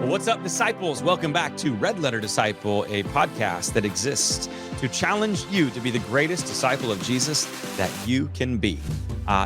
What's up, disciples? Welcome back to Red Letter Disciple, a podcast that exists to challenge you to be the greatest disciple of Jesus that you can be.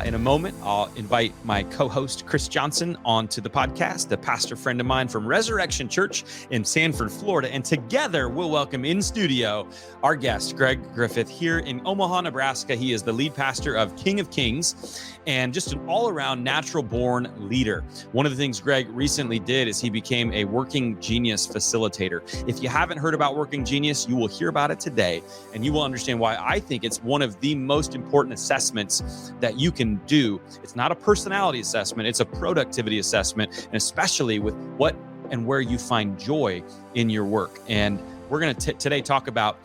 In a moment, I'll invite my co-host, Chris Johnson, onto the podcast, a pastor friend of mine from Resurrection Church in Sanford, Florida. And together, we'll welcome in studio our guest, Griffith, here in Omaha, Nebraska. He is the lead pastor of King of Kings and just an all-around natural-born leader. One of the things Greg recently did is he became a Working Genius facilitator. If you haven't heard about Working Genius, you will hear about it today, and you will understand why I think it's one of the most important assessments that you can do. It's not a personality assessment, it's a productivity assessment, and especially with what and where you find joy in your work. And we're going to today talk about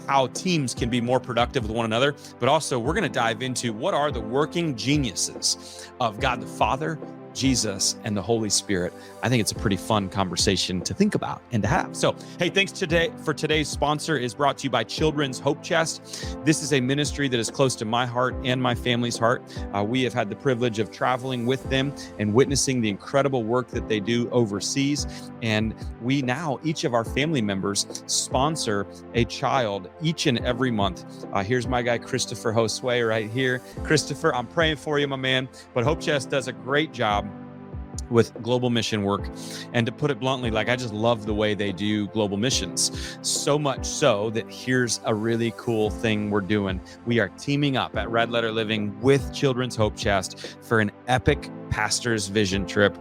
how teams can be more productive with one another, but also we're going to dive into what are the working geniuses of God the Father, Jesus, and the Holy Spirit. I think it's a pretty fun conversation to think about and to have. So, hey, thanks for today's sponsor is brought to you by Children's Hope Chest. This is a ministry that is close to my heart and my family's heart. We have had the privilege of traveling with them and witnessing the incredible work that they do overseas. And we now, each of our family members, sponsor a child each and every month. Here's my guy, Christopher Josue, right here. Christopher, I'm praying for you, my man. But Hope Chest does a great job with global mission work. And to put it bluntly, I just love the way they do global missions. So much so that here's a really cool thing we're doing. We are teaming up at Red Letter Living with Children's Hope Chest for an epic pastor's vision trip,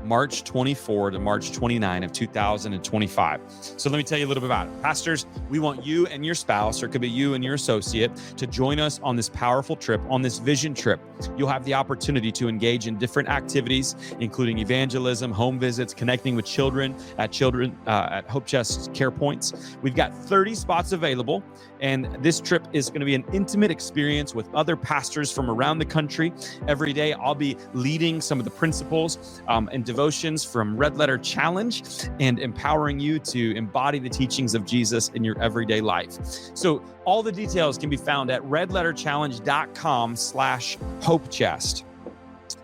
March 24 to March 29 of 2025. So let me tell you a little bit about it. Pastors, we want you and your spouse, or it could be you and your associate, to join us on this powerful trip, on this vision trip. You'll have the opportunity to engage in different activities, including evangelism, home visits, connecting with children at Hope Chest Care Points. We've got 30 spots available, and this trip is going to be an intimate experience with other pastors from around the country. Every day, I'll be leading some of the principles and devotions from Red Letter Challenge and empowering you to embody the teachings of Jesus in your everyday life. So all the details can be found at redletterchallenge.com/hopechest.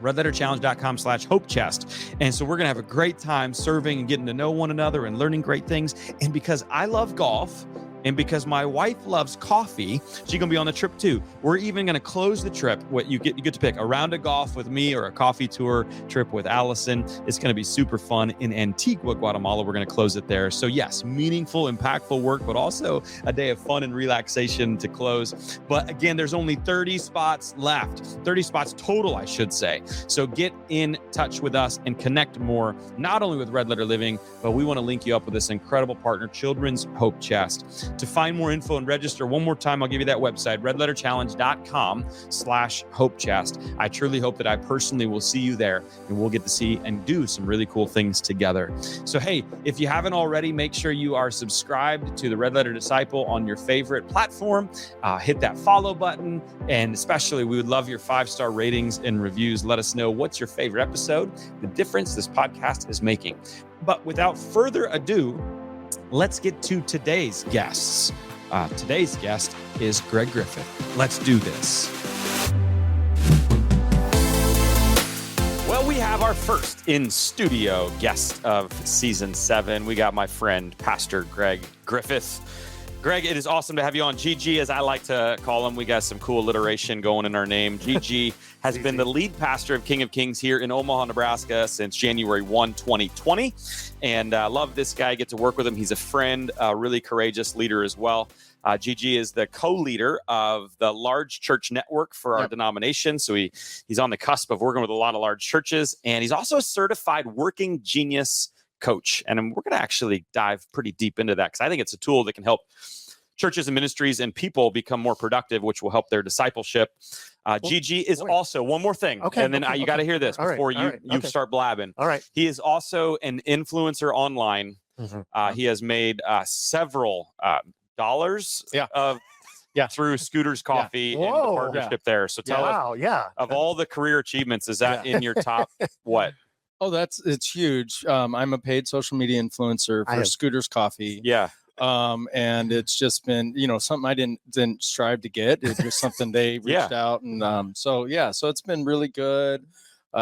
redletterchallenge.com/hopechest. And so we're going to have a great time serving and getting to know one another and learning great things. And because I love golf, and because my wife loves coffee, she's going to be on the trip too. We're even going to close the trip. You get to pick a round of golf with me or a coffee tour trip with Allison. It's going to be super fun in Antigua, Guatemala. We're going to close it there. So yes, meaningful, impactful work, but also a day of fun and relaxation to close. But again, there's only 30 spots left, 30 spots total, I should say. So get in touch with us and connect more, not only with Red Letter Living, but we want to link you up with this incredible partner, Children's Hope Chest. To find more info and register, one more time, I'll give you that website, redletterchallenge.com/hopechest. I truly hope that I personally will see you there, and we'll get to see and do some really cool things together. So, hey, if you haven't already, make sure you are subscribed to the Red Letter Disciple on your favorite platform. Hit that follow button, and especially we would love your 5-star ratings and reviews. Let us know what's your favorite episode, the difference this podcast is making. But without further ado, let's get to today's guests. Today's guest is Greg Griffith. Let's do this. Well, we have our first in-studio guest of season 7. We got my friend, Pastor Greg Griffith. Greg, it is awesome to have you on. GG, as I like to call him. We got some cool alliteration going in our name. GG has been the lead pastor of King of Kings here in Omaha, Nebraska since January 1, 2020. And I love this guy. I get to work with him. He's a friend, a really courageous leader as well. GG is the co-leader of the large church network for our denomination. So he's on the cusp of working with a lot of large churches. And he's also a certified working genius coach. And we're going to actually dive pretty deep into that because I think it's a tool that can help churches and ministries and people become more productive, which will help their discipleship. GG is also one more thing. Okay. And then you got to hear this before you start blabbing. All right. He is also an influencer online. Mm-hmm. He has made several dollars through Scooter's Coffee and the partnership there. So tell us of all the career achievements, is that in your top what? Oh, it's huge. I'm a paid social media influencer for Scooter's Coffee. Yeah. And it's just been, something I didn't strive to get. It's just something they reached out. And so it's been really good.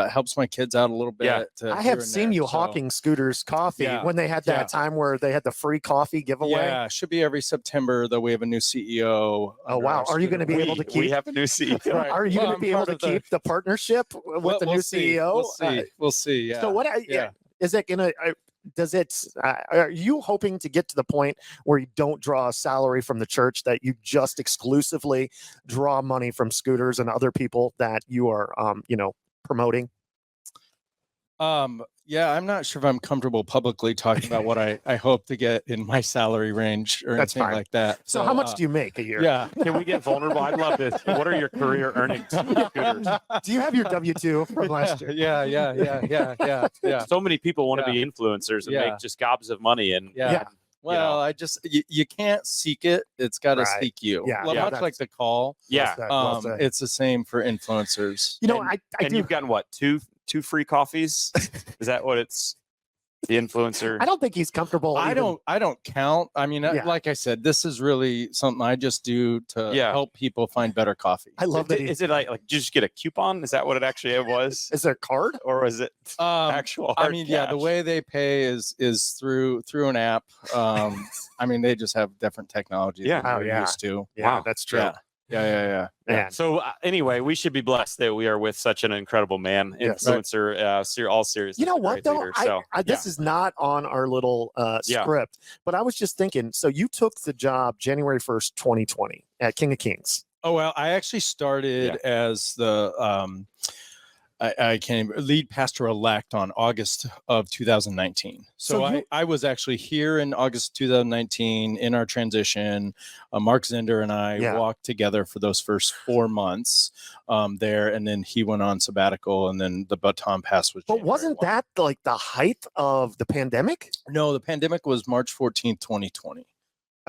helps my kids out a little bit. Yeah. I have seen you hawking Scooter's coffee when they had that time where they had the free coffee giveaway. Yeah, it should be every September that we have a new CEO. Oh, wow. Are you going to be able to keep? We have a new CEO. Right. Are you going to be able to keep the partnership with the new CEO? We'll see. We'll see. Yeah. So is it going to? Are you hoping to get to the point where you don't draw a salary from the church, that you just exclusively draw money from Scooters and other people that you are, promoting? Yeah, I'm not sure if I'm comfortable publicly talking about what I hope to get in my salary range or anything like that. So how much do you make a year? Yeah. Can we get vulnerable? I'd love this. What are your career earnings? Do you have your W-2 from last year? Yeah. So many people want to be influencers and make just gobs of money. And well, you can't seek it. It's got to seek you. Yeah. Much like the call. Yeah. It's the same for influencers. And you've gotten what, two free coffees? Is that what it's? The influencer? I don't think he's comfortable. I don't count. I mean, like I said, this is really something I just do to help people find better coffee. I love that. Is it like did you just get a coupon? Is that what it actually was? Is there a card, or was it actual? I mean, cash? the way they pay is through an app. I mean, they just have different technology than we're used to. Yeah, wow. That's true. Yeah. So anyway, we should be blessed that we are with such an incredible man, influencer, all serious. You know what though? Leader, this is not on our little script, but I was just thinking. So you took the job January 1st, 2020 at King of Kings. Oh well, I actually started as the I came lead pastor elect on August of 2019. So I was actually here in August 2019 in our transition. Mark Zender and I walked together for those first 4 months there, and then he went on sabbatical, and then the baton passed. But wasn't that like the height of the pandemic? No, the pandemic was March 14th, 2020.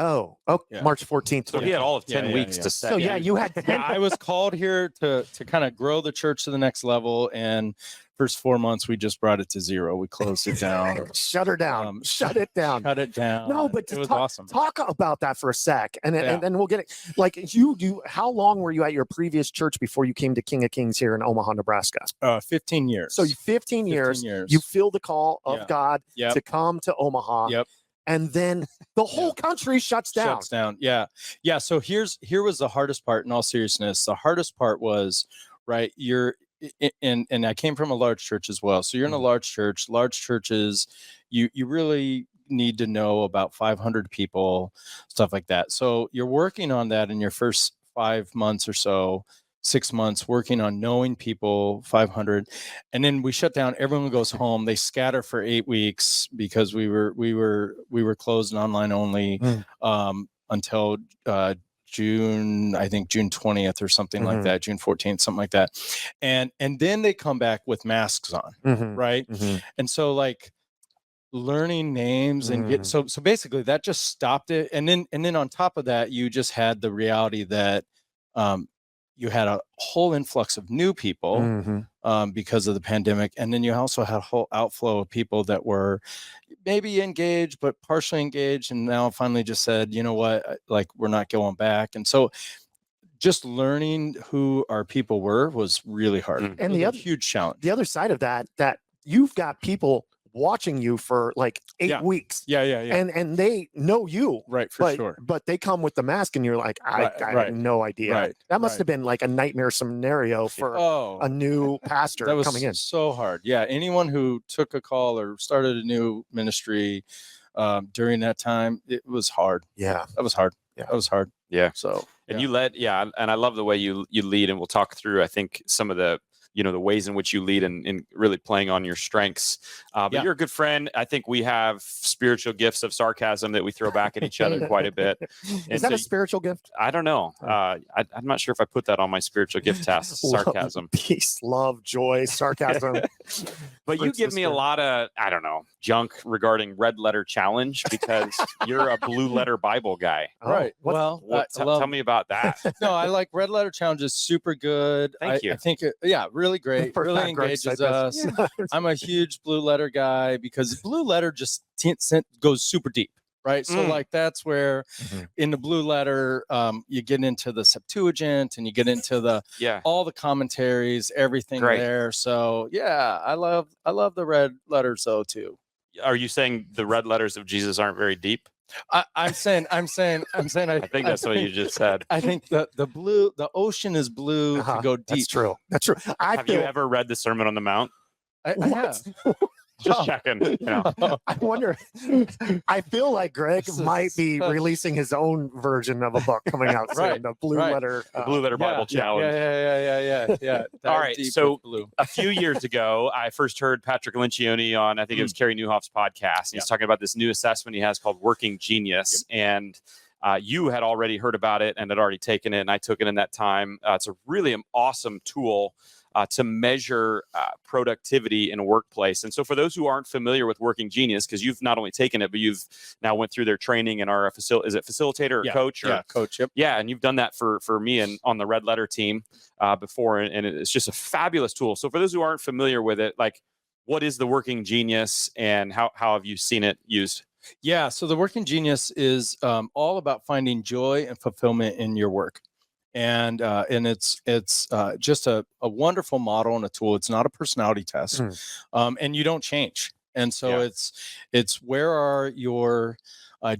Oh, March 14th. So he had all of 10 weeks to set. So you had 10. I was called here to kind of grow the church to the next level, and first 4 months we just brought it to zero. We closed it down. Shut her down. Shut it down. Shut it down. No, but it was awesome. Talk about that for a sec, and then we'll get it. Like you do. How long were you at your previous church before you came to King of Kings here in Omaha, Nebraska? 15 years. So 15 years. You feel the call of God to come to Omaha. Yep. And then the whole country shuts down. Yeah. So here was the hardest part. In all seriousness, the hardest part was you're and I came from a large church as well. So you're in a large church. Large churches, you really need to know about 500 people, stuff like that. So you're working on that in your first 5 months or so. 6 months working on knowing people, 500, and then we shut down. Everyone goes home. They scatter for 8 weeks because we were closed and online only until June 20th or something like that, June 14th, something like that, and then they come back with masks on, right? And so like learning names and so basically that just stopped it, and then on top of that, you just had the reality that you had a whole influx of new people because of the pandemic. And then you also had a whole outflow of people that were maybe engaged, but partially engaged. And now finally just said, you know what, like we're not going back. And so just learning who our people were was really hard. And the other huge challenge. The other side of that you've got people watching you for like 8 weeks. Yeah. And they know you. Right, for sure. But they come with the mask and you're like, I have no idea. Right, that must have been like a nightmare scenario for a new pastor coming in. So hard. Yeah. Anyone who took a call or started a new ministry during that time, it was hard. Yeah. That was hard. Yeah. That was hard. Yeah. So and you led, and I love the way you lead, and we'll talk through, I think, some of the the ways in which you lead and really playing on your strengths. But you're a good friend. I think we have spiritual gifts of sarcasm that we throw back at each other quite a bit. Is that a spiritual gift? I don't know. I'm not sure if I put that on my spiritual gift test, sarcasm. Peace, love, joy, sarcasm. But you give me a lot of, I don't know, junk regarding Red Letter Challenge because you're a Blue Letter Bible guy. Right. Tell me about that. No, I like Red Letter Challenge is super good. Thank you. I think, really great. Really engages us. I'm a huge Blue Letter guy because Blue Letter just goes super deep. right? So like that's where in the blue letter, you get into the Septuagint and you get into the all the commentaries, everything there. So yeah, I love the red letters though too. Are you saying the red letters of Jesus aren't very deep? I'm saying. I think that's what you just said. I think the ocean is blue to go deep. That's true. Have you ever read the Sermon on the Mount? I have. Just checking. You know. I wonder. I feel like Greg might be releasing his own version of a book coming out soon. The Blue Letter, the Blue Letter Bible Challenge. Yeah. All right. So a few years ago, I first heard Patrick Lencioni on, I think it was Carey Nieuwhof's podcast. And he's talking about this new assessment he has called Working Genius. And you had already heard about it and had already taken it, and I took it in that time. It's a really awesome tool to measure productivity in a workplace. And so for those who aren't familiar with Working Genius, because you've not only taken it, but you've now went through their training and are a facilitator or coach? Coach. Yep. Yeah, and you've done that for me and on the Red Letter team before, and it's just a fabulous tool. So for those who aren't familiar with it, like, what is the Working Genius and how have you seen it used? Yeah, so the Working Genius is all about finding joy and fulfillment in your work. And it's just a wonderful model and a tool. It's not a personality test, and you don't change. And so it's where are your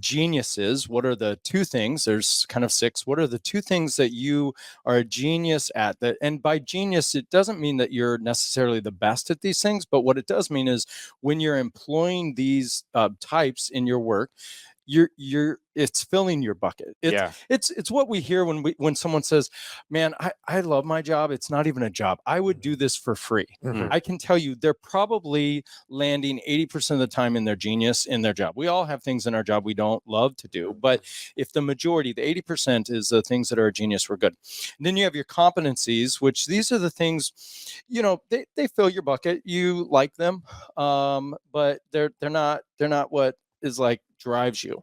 geniuses? What are the two things? There's kind of 6. What are the 2 things that you are a genius at? That, and by genius, it doesn't mean that you're necessarily the best at these things, but what it does mean is when you're employing these types in your work, it's filling your bucket. It's what we hear when someone says, man, I love my job. It's not even a job. I would do this for free. I can tell you they're probably landing 80% of the time in their genius in their job. We all have things in our job we don't love to do, but if the majority, the 80% is the things that are a genius, we're good. And then you have your competencies, which these are the things, they fill your bucket. You like them, but they're not what is like drives you.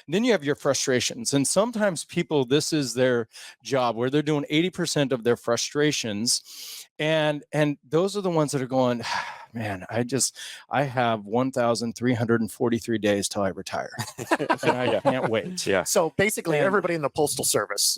Then you have your frustrations, and sometimes people, this is their job where they're doing 80% of their frustrations, and those are the ones that are going, man, I have 1,343 days till I retire, and I can't wait. So basically, everybody in the Postal Service.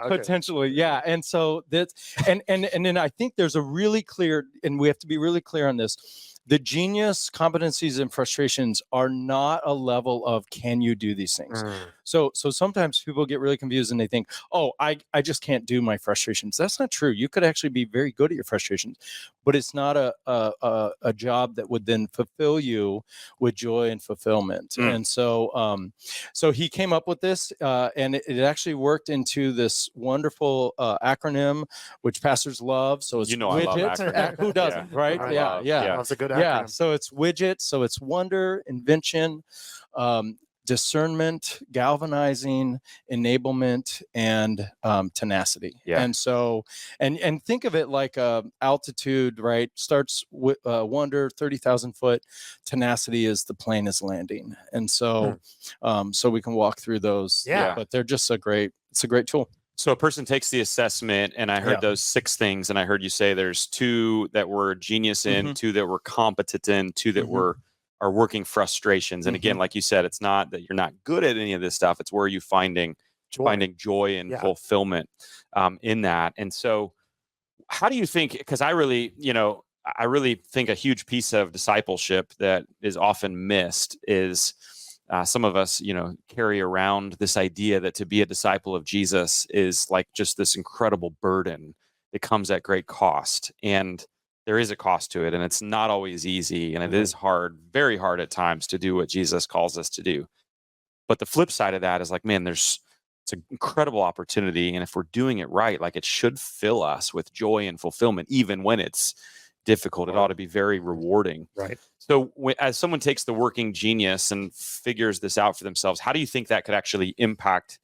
Potentially. And so that's and then I think there's a really clear, and we have to be really clear on this. The genius, competencies, and frustrations are not a level of can you do these things. So sometimes people get really confused and they think, oh, I just can't do my frustrations. That's not true. You could actually be very good at your frustrations, but it's not a job that would then fulfill you with joy and fulfillment. And so he came up with this, and it actually worked into this wonderful acronym, which pastors love. So it's I love acronyms. Who doesn't, right? Yeah. That's a good acronym. Yeah, so it's widget, so it's wonder, invention, discernment, galvanizing, enablement, and tenacity. And so, and think of it like altitude, right? Starts with wonder, 30,000 foot. Tenacity is the plane is landing, and so, so we can walk through those. But they're just it's a great tool. So a person takes the assessment, and I heard those 6 things, and I heard you say there's 2 that we're genius in, 2 that we're competent in, 2 that are working frustrations. And again, like you said, it's not that you're not good at any of this stuff. It's where you finding joy and fulfillment in that. And so how do you think, because I really think a huge piece of discipleship that is often missed is some of us, carry around this idea that to be a disciple of Jesus is like just this incredible burden that comes at great cost. And there is a cost to it, and it's not always easy. And it is hard, very hard at times to do what Jesus calls us to do. But the flip side of that is like, man, it's an incredible opportunity. And if we're doing it right, like it should fill us with joy and fulfillment, even when it's difficult. It ought to be very rewarding. Right. So as someone takes the Working Genius and figures this out for themselves, how do you think that could actually impact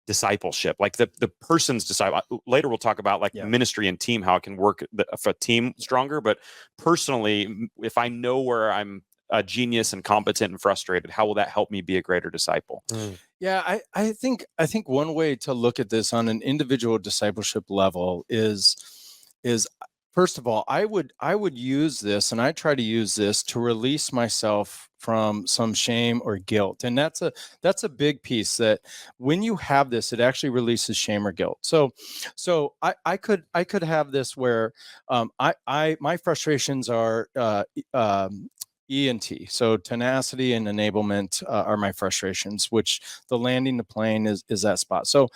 discipleship? Like the person's disciple. Later we'll talk about like ministry and team, how it can work for a team stronger. But personally, if I know where I'm a genius and competent and frustrated, how will that help me be a greater disciple? Yeah, I think one way to look at this on an individual discipleship level is first of all, I would use this, and I try to use this to release myself from some shame or guilt. And that's a big piece, that when you have this, it actually releases shame or guilt. So I could have this where my frustrations are E and T. So tenacity and enablement are my frustrations, which the landing the plane is that spot. So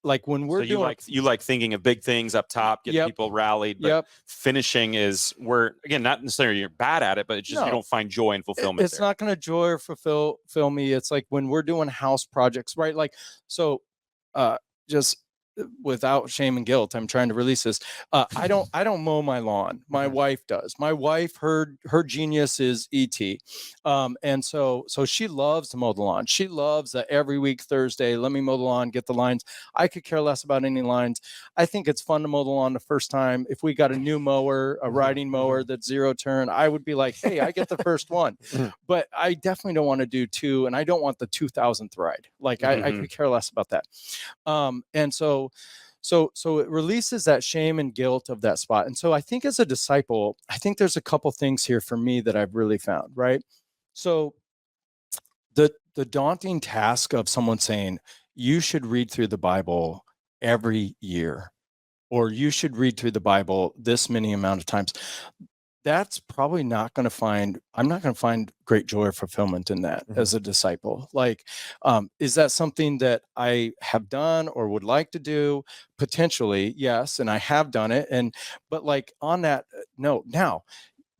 like when we're you like thinking of big things up top, getting people rallied, but finishing is where, again, not necessarily you're bad at it, but it's just you don't find joy and fulfillment. It's not going to joy or fulfill me. It's like when we're doing house projects, right? Like, so just without shame and guilt, I'm trying to release this. I don't mow my lawn. My wife does. My wife, her genius is ET. And so she loves to mow the lawn. She loves that every week Thursday, let me mow the lawn, get the lines. I could care less about any lines. I think it's fun to mow the lawn the first time. If we got a new mower, a riding mower that's 0 turn, I would be like, hey, I get the first one. But I definitely don't want to do 2, and I don't want the 2000th ride. Like I could care less about that. And so it releases that shame and guilt of that spot. And so I think as a disciple, I think there's a couple things here for me that I've really found, right? So the daunting task of someone saying, you should read through the Bible every year, or you should read through the Bible this many amount of times. That's probably I'm not going to find great joy or fulfillment in that as a disciple. Like, is that something that I have done or would like to do? Potentially, yes. And I have done it. But like on that note, now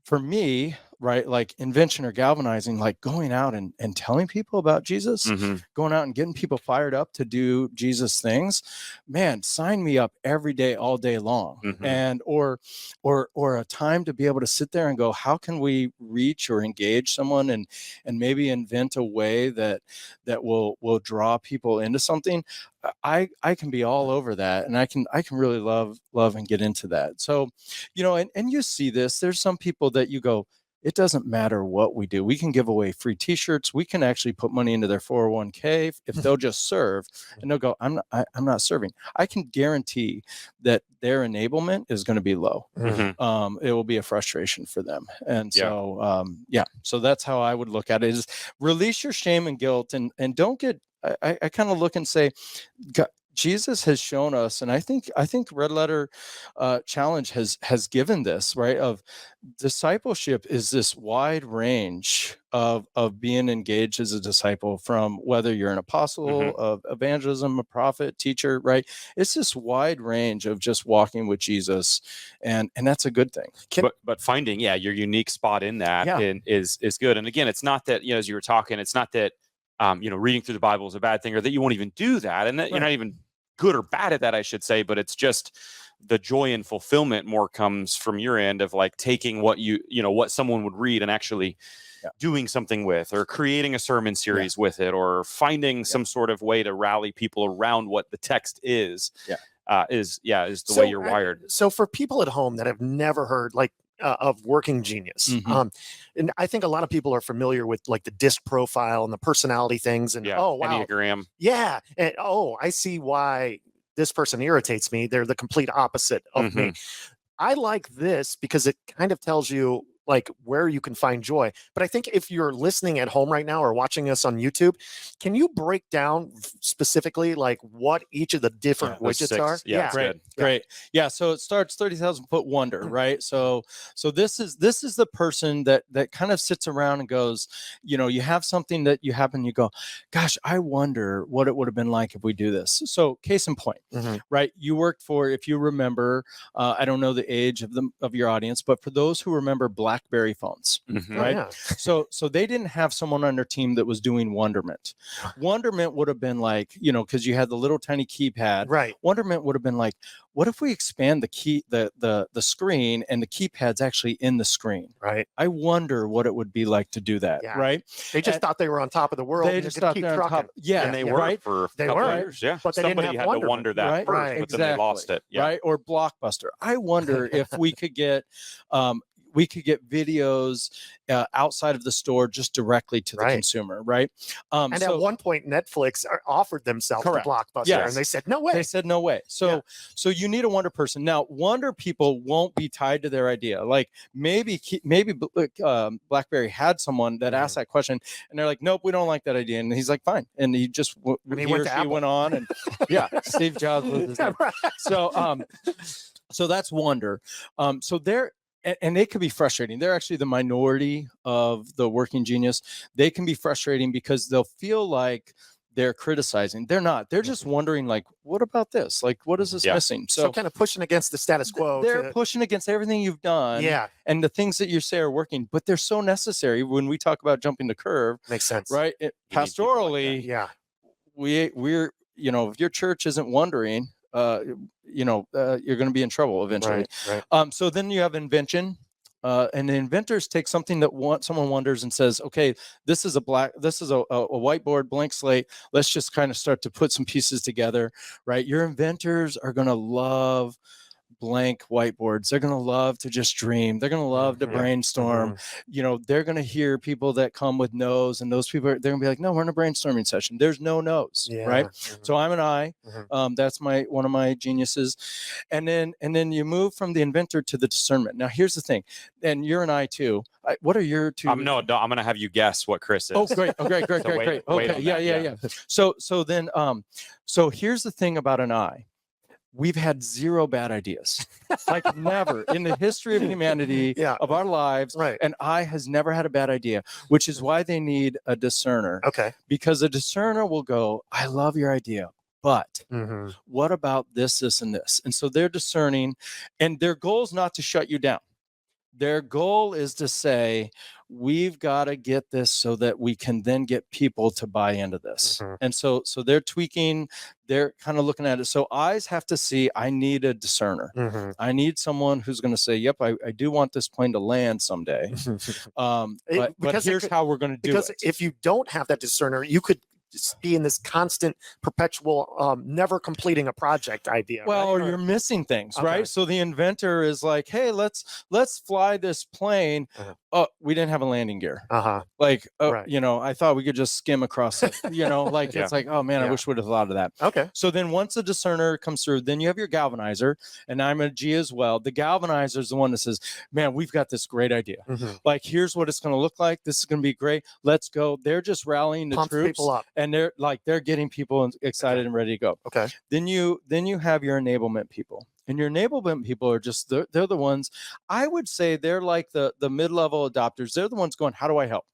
for me, right, like invention or galvanizing, like going out and telling people about Jesus, going out and getting people fired up to do Jesus things, man, sign me up every day, all day long. And or a time to be able to sit there and go, how can we reach or engage someone and maybe invent a way that will draw people into something. I can be all over that, and I can really love and get into that. So, and you see this, there's some people that you go, it doesn't matter what we do. We can give away free t-shirts. We can actually put money into their 401k if they'll just serve, and they'll go, I'm not serving. I can guarantee that their enablement is going to be low. It will be a frustration for them. And so, so that's how I would look at it, is release your shame and guilt, and don't get, I kind of look and say, God, Jesus has shown us, and I think Red Letter Challenge has given this, right, of discipleship is this wide range of being engaged as a disciple, from whether you're an apostle, of evangelism, a prophet, teacher, right? It's this wide range of just walking with Jesus, and that's a good thing. But finding your unique spot in that is good. And again, it's not that, as you were talking, it's not that reading through the Bible is a bad thing, or that you won't even do that, and that you're not even good or bad at that, I should say. But it's just the joy and fulfillment more comes from your end of like taking what what someone would read and actually doing something with, or creating a sermon series with it, or finding some sort of way to rally people around what the text is the way you're wired. So for people at home that have never heard of Working Genius, and I think a lot of people are familiar with like the DISC profile and the personality things, and oh wow, Enneagram, and I see why this person irritates me. They're the complete opposite of me. I like this because it kind of tells you like where you can find joy. But I think if you're listening at home right now or watching us on YouTube, can you break down specifically like what each of the different widgets are? Great. Yeah. So it starts 30,000 foot wonder, right? So this is the person that kind of sits around and goes, you have something that you happen, you go, gosh, I wonder what it would have been like if we do this. So case in point, right? You worked for, if you remember, I don't know the age of your audience, but for those who remember BlackBerry phones, right? So they didn't have someone on their team that was doing Wonderment. Wonderment would have been like, because you had the little tiny keypad. Right. Wonderment would have been like, what if we expand the screen and the keypad's actually in the screen? Right. I wonder what it would be like to do that. Yeah. Right. They just thought they were on top of the world. They just thought they were on top. Yeah. And they were for a couple of years. Yeah. But somebody had to wonder that first, but then they lost it. Yeah. Right. Or Blockbuster. I wonder if we could get we could get videos outside of the store just directly to the consumer, right? And at one point, Netflix offered themselves to Blockbuster, and they said, no way. They said, no way. So you need a wonder person. Now, wonder people won't be tied to their idea. Like maybe BlackBerry had someone that asked that question, and they're like, nope, we don't like that idea. And he's like, fine. And he just, he or she went on, and Steve Jobs was his name. So that's wonder. So they're, and they could be frustrating. They're actually the minority of the working genius. They can be frustrating because they'll feel like they're criticizing. They're not. They're just wondering, like, what about this? Like, what is this missing? So kind of pushing against the status quo. They're pushing against everything you've done. Yeah. And the things that you say are working, but they're so necessary when we talk about jumping the curve. Makes sense. Right? Pastorally, we're, if your church isn't wondering, you're going to be in trouble eventually. Right. So then you have invention, and the inventors take something that someone wonders and says, okay, this is a whiteboard, blank slate. Let's just kind of start to put some pieces together, right? Your inventors are going to love blank whiteboards. They're going to love to just dream. They're going to love to brainstorm. They're going to hear people that come with no's, and those people they're going to be like, no, we're in a brainstorming session. There's no no's, right? So I'm an I. That's one of my geniuses. And then you move from the inventor to the discernment. Now here's the thing, and you're an I too. What are your two? I'm going to have you guess what Chris is. Oh, great. Great. Okay. Yeah. So here's the thing about an I. We've had zero bad ideas, like never in the history of humanity, of our lives. Right. And I has never had a bad idea, which is why they need a discerner. Okay. Because a discerner will go, I love your idea, but what about this, and this? And so they're discerning, and their goal is not to shut you down. Their goal is to say, we've got to get this so that we can then get people to buy into this. And so they're tweaking, they're kind of looking at it. So eyes have to see, I need a discerner. I need someone who's going to say, yep, I do want this plane to land someday. But here's how we're going to do it. Because if you don't have that discerner, you could be in this constant, perpetual, never completing a project idea. Well, or you're missing things, right? So the inventor is like, hey, let's fly this plane. Oh, we didn't have a landing gear. Like, I thought we could just skim across it. It's like, oh man, I wish we'd have thought of that. Okay. So then once the discerner comes through, then you have your galvanizer, and I'm a G as well. The galvanizer is the one that says, man, we've got this great idea. Like, here's what it's going to look like. This is going to be great. Let's go. They're just rallying the troops. People up. And they're getting people excited and ready to go. Okay. Then you have your enablement people. And your enablement people are just, they're the ones, I would say they're like the mid-level adopters. They're the ones going, how do I help?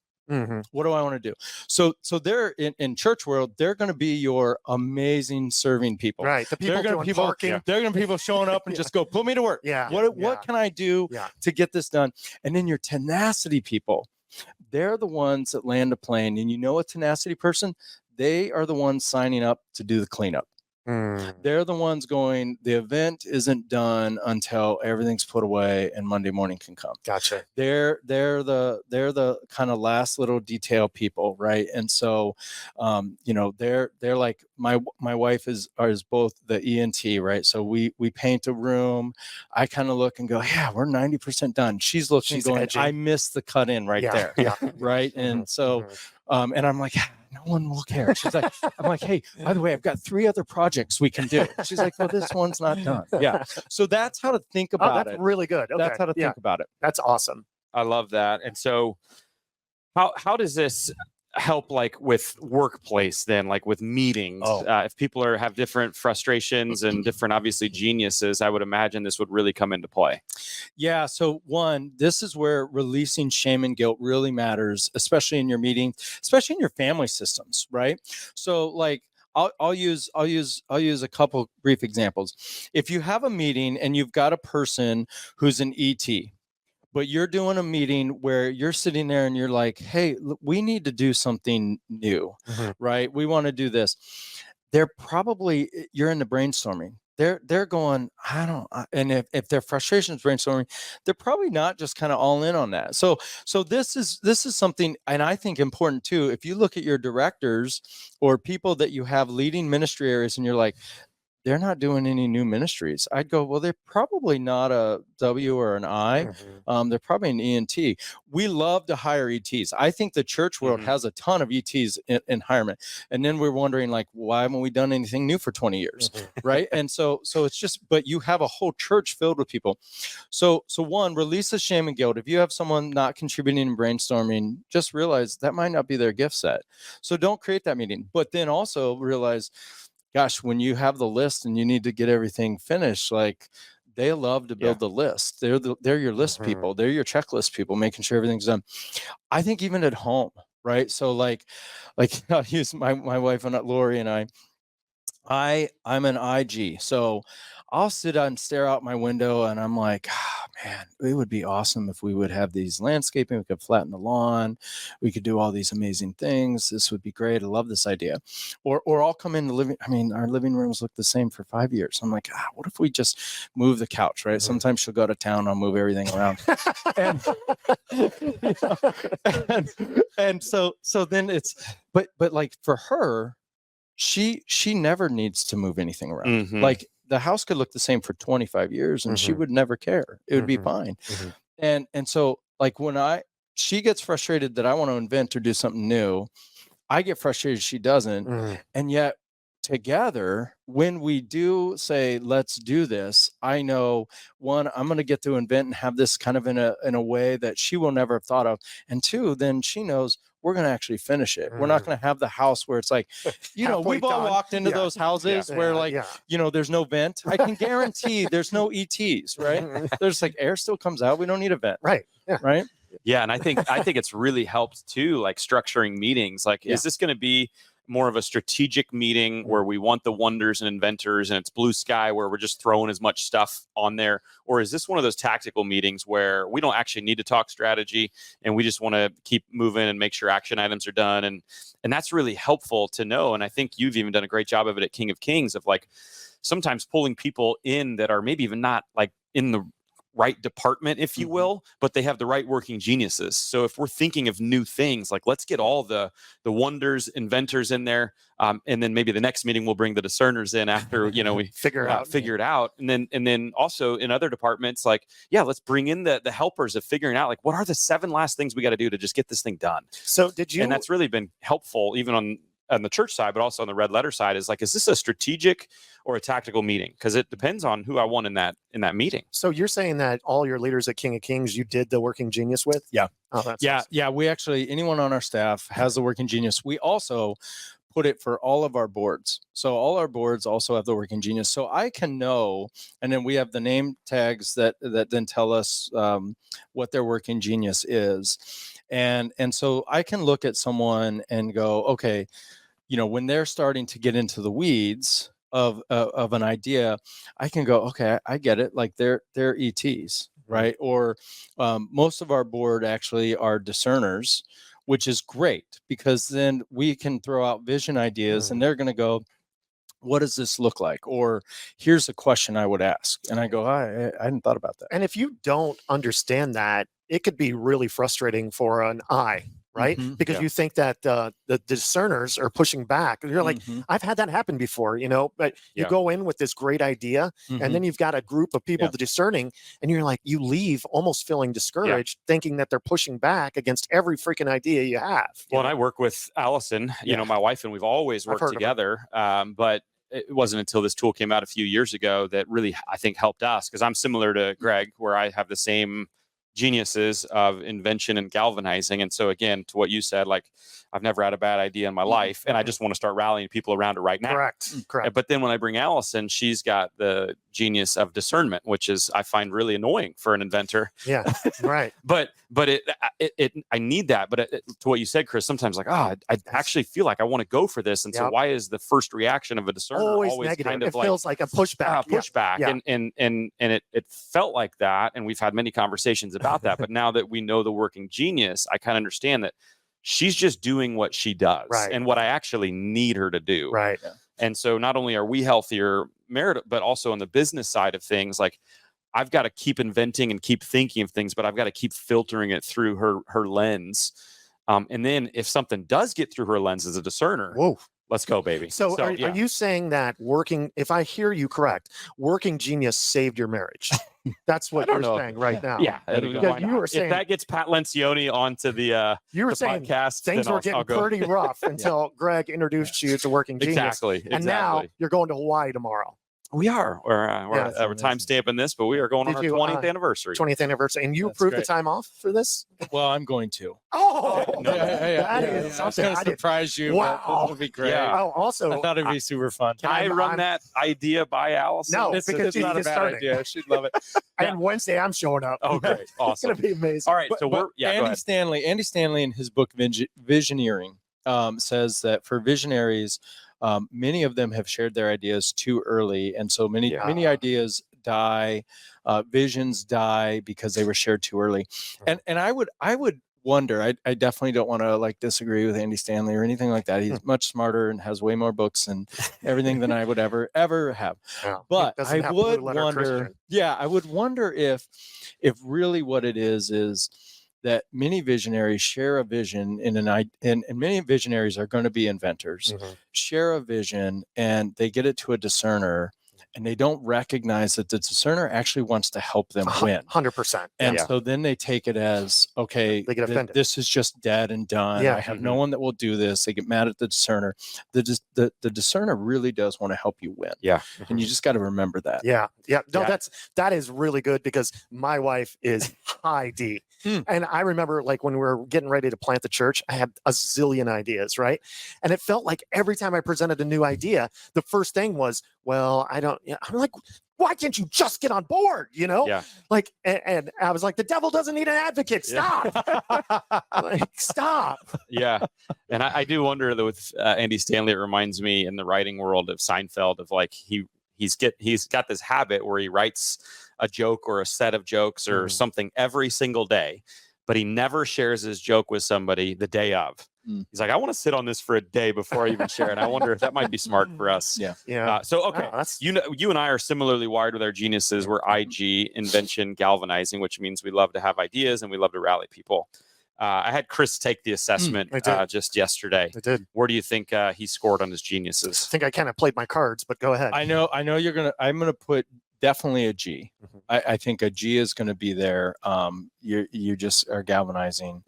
What do I want to do? So they're in church world, they're going to be your amazing serving people. Right. The people doing parking. They're going to be people showing up and just go, put me to work. What can I do to get this done? And then your tenacity people, they're the ones that land a plane. And a tenacity person, they are the ones signing up to do the cleanup. They're the ones going, the event isn't done until everything's put away and Monday morning can come. Gotcha. They're the kind of last little detail people, right? And so, they're like my wife is both the ENT, right? So we paint a room. I kind of look and go, yeah, we're 90% done. She's looking, going, edgy. I missed the cut in right there, right? And so, and I'm like, no one will care. She's like, I'm like, hey, by the way, I've got 3 other projects we can do. She's like, well, this one's not done. Yeah. So that's how to think about it. That's really good. Okay. That's how to think about it. That's awesome. I love that. And so how does this help, like with workplace then, like with meetings? If people have different frustrations and different, obviously, geniuses, I would imagine this would really come into play. Yeah. So one, this is where releasing shame and guilt really matters, especially in your meeting, especially in your family systems, right? So like, I'll use a couple brief examples. If you have a meeting and you've got a person who's an ET, but you're doing a meeting where you're sitting there and you're like, hey, we need to do something new, right? We want to do this. You're in the brainstorming. They're going, and if their frustration is brainstorming, they're probably not just kind of all in on that. So this is something, and I think important too. If you look at your directors or people that you have leading ministry areas and you're like, they're not doing any new ministries. I'd go, well, they're probably not a W or an I. They're probably an ENT. We love to hire ETs. I think the church world has a ton of ETs in hirement. And then we're wondering, like, why haven't we done anything new for 20 years? Right. And so it's just, but you have a whole church filled with people. So one, release the shame and guilt. If you have someone not contributing and brainstorming, just realize that might not be their gift set. So don't create that meeting. But then also realize, gosh, when you have the list and you need to get everything finished, like, they love to build the list. They're your list people. They're your checklist people, making sure everything's done. I think even at home, right? So like I'll use my wife and Lori and I'm an IG. So I'll sit and stare out my window and I'm like, man, it would be awesome if we would have these landscaping. We could flatten the lawn. We could do all these amazing things. This would be great. I love this idea. Or I'll come in the living. I mean, our living rooms look the same for 5 years. I'm like, what if we just move the couch, right? Sometimes she'll go to town. I'll move everything around. and so then it's, but like for her, she never needs to move anything around. Like, the house could look the same for 25 years and she would never care. It would be fine. And so like she gets frustrated that I want to invent or do something new. I get frustrated she doesn't. And yet together, when we do say, let's do this, I know, one, I'm going to get to invent and have this kind of in a way that she will never have thought of. And two, then she knows we're going to actually finish it. We're not going to have the house where it's like, we've all walked into those houses where there's no vent. I can guarantee there's no ETs, right? There's like air still comes out. We don't need a vent. Right. Yeah. Right. Yeah. And I think it's really helped too, like structuring meetings. Like, is this going to be more of a strategic meeting where we want the wonders and inventors and it's blue sky where we're just throwing as much stuff on there? Or is this one of those tactical meetings where we don't actually need to talk strategy and we just want to keep moving and make sure action items are done? And that's really helpful to know. And I think you've even done a great job of it at King of Kings, of like sometimes pulling people in that are maybe even not like in the right department, if you will, but they have the right working geniuses. So if we're thinking of new things, like, let's get all the wonders, inventors in there. And then maybe the next meeting we'll bring the discerners in after, we figure it out. And then also in other departments, like, let's bring in the helpers of figuring out, like, what are the 7 last things we got to do to just get this thing done? So and that's really been helpful even on the church side, but also on the red letter side, is like, is this a strategic or a tactical meeting? Because it depends on who I want in that meeting. So you're saying that all your leaders at King of Kings, you did the working genius with? Yeah. Oh, that's yeah. awesome. Yeah. We actually, anyone on our staff has the working genius. We also put it for all of our boards. So all our boards also have the working genius. So I can know, and then we have the name tags that then tell us what their working genius is. And so I can look at someone and go, okay, when they're starting to get into the weeds of an idea, I can go, okay, I get it. Like they're ETs, right? Or most of our board actually are discerners, which is great because then we can throw out vision ideas and they're going to go, what does this look like? Or here's a question I would ask. And I go, I hadn't thought about that. And if you don't understand that, it could be really frustrating for an I, right? Because you think that the discerners are pushing back. And you're like, I've had that happen before, but you go in with this great idea and then you've got a group of people discerning and you're like, you leave almost feeling discouraged, thinking that they're pushing back against every freaking idea you have. Well, and I work with Allison, my wife, and we've always worked together. But it wasn't until this tool came out a few years ago that really, I think, helped us, because I'm similar to Greg, where I have the same geniuses of invention and galvanizing. And so again, to what you said, like, I've never had a bad idea in my life and I just want to start rallying people around it right now. Correct. But then when I bring Allison, she's got the genius of discernment, which is, I find, really annoying for an inventor. Yeah. Right. but I need that. But to what you said, Chris, sometimes like, I actually feel like I want to go for this. And so why is the first reaction of a discerner always negative? Kind of it feels like a pushback. And it felt like that. And we've had many conversations about that. But now that we know the working genius, I kind of understand that she's just doing what she does and what I actually need her to do. Right. And so not only are we healthier married, but also on the business side of things, like, I've got to keep inventing and keep thinking of things, but I've got to keep filtering it through her lens. And then if something does get through her lens as a discerner, Let's go, baby. So, are yeah. you saying that if I hear you correct, working genius saved your marriage? That's what you're saying right now. Yeah. Because you were saying, if that gets Pat Lencioni onto the you were the saying podcast, things then were getting I'll go. pretty rough until Greg introduced you to working genius. Exactly. And now you're going to Hawaii tomorrow. We are. We're time stamping this, but we are going on our 20th anniversary. 20th anniversary. And you That's approved the great. time off for this? Well, I'm going to. Oh, No. that is I was something. going to surprise you. Wow. That would be great. Yeah. Oh, also, I thought it'd be super fun. Can I run that idea by Allison? No, It's because not a she's bad starting. idea. She'd love it. And Wednesday, I'm showing up. Oh, great. It's Awesome. going to be amazing. All right. So But go Andy ahead. Stanley in his book Visioneering says that for visionaries, many of them have shared their ideas too early, and so many ideas die, visions die because they were shared too early. And I would wonder. I definitely don't want to disagree with Andy Stanley or anything like that. He's much smarter and has way more books and everything than I would ever have. Yeah. But He doesn't I have would blue letter wonder. Christian. Yeah, I would wonder if really what it is that many visionaries share a vision and many visionaries are going to be inventors, share a vision and they get it to a discerner and they don't recognize that the discerner actually wants to help them win. 100%. And so then they take it as, okay, They get offended. this is just dead and done. Yeah. I have no one that will do this. They get mad at the discerner. The discerner really does want to help you win. Yeah. And you just got to remember that. Yeah. No, Yeah. that is really good because my wife is high D. And I remember when we were getting ready to plant the church, I had a zillion ideas, right? And it felt like every time I presented a new idea, the first thing was, well, I'm like, why can't you just get on board? Yeah. And I was like, the devil doesn't need an advocate. Stop. Stop. Yeah. And I do wonder that with Andy Stanley, it reminds me in the writing world of Seinfeld of he's got this habit where he writes a joke or a set of jokes or something every single day, but he never shares his joke with somebody the day of. He's like, I want to sit on this for a day before I even share it. I wonder if that might be smart for us. Yeah. Yeah. So, okay. Wow, You and I are similarly wired with our geniuses. We're IG, invention, galvanizing, which means we love to have ideas and we love to rally people. I had Chris take the assessment just yesterday. I did. Where do you think he scored on his geniuses? I think I kind of played my cards, but go ahead. I know I'm going to put definitely a G. I think a G is going to be there. You just are galvanizing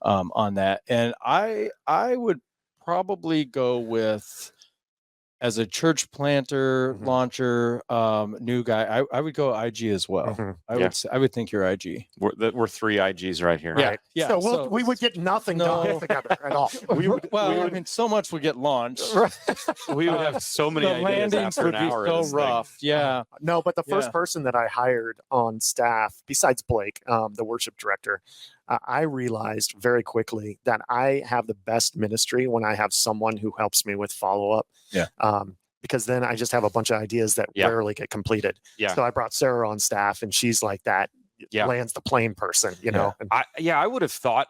on that. And I would probably go with, as a church planter, launcher, new guy, I would go IG as well. I would think you're IG. We're three IGs right here. Right. Yeah. So we would get nothing done together at all. I mean, so much would get launched. We would have so many The ideas landings after would an be hour. of so this thing. rough. Yeah. No, but the first Yeah. person that I hired on staff, besides Blake, the worship director, I realized very quickly that I have the best ministry when I have someone who helps me with follow-up. Yeah. Because then I just have a bunch of ideas that rarely get completed. Yeah. So I brought Sarah on staff, and she's like that. Lands the plane person, know. And I would have thought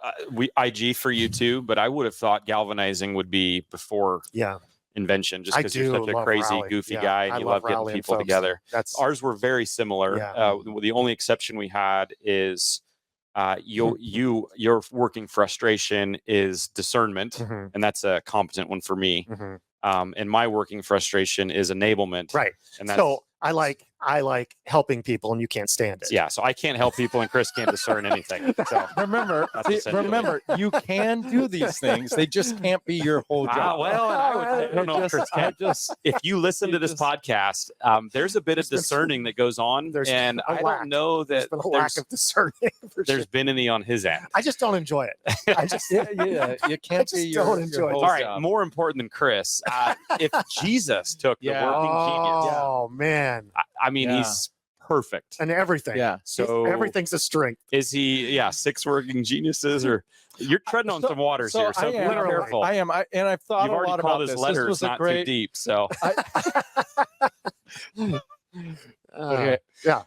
IG for you too, but I would have thought galvanizing would be before invention, just because you're such a crazy, rally. goofy Yeah, guy and I you love love getting rallying people folks. together. That's Ours were very similar. Yeah. The only exception we had is your working frustration is discernment, and that's a competent one for me. And my working frustration is enablement. right. And that's, So I like helping people, and you can't stand it. yeah. So I can't help people, and Chris can't discern anything. So Remember, That's essentially you can do these things. They just can't be your whole job. well, and I don't know, Chris. If you listen to this podcast, there's a bit of discerning that goes on, there's and a I lack. don't know There's that been a lack of discerning. For there's sure. been any on his end. I just don't enjoy it. I just You can't just be don't your enjoy it. whole All right, job. more important than Chris, if Jesus took the Yeah. working genius, Oh man, I mean, Yeah. he's perfect. and everything. Yeah. So Everything's a strength. is he? Yeah, 6 working geniuses, or you're treading on some waters here. So be careful. I am. And I've thought You've a already lot called about his this. letters This was a not too great. deep. So Okay.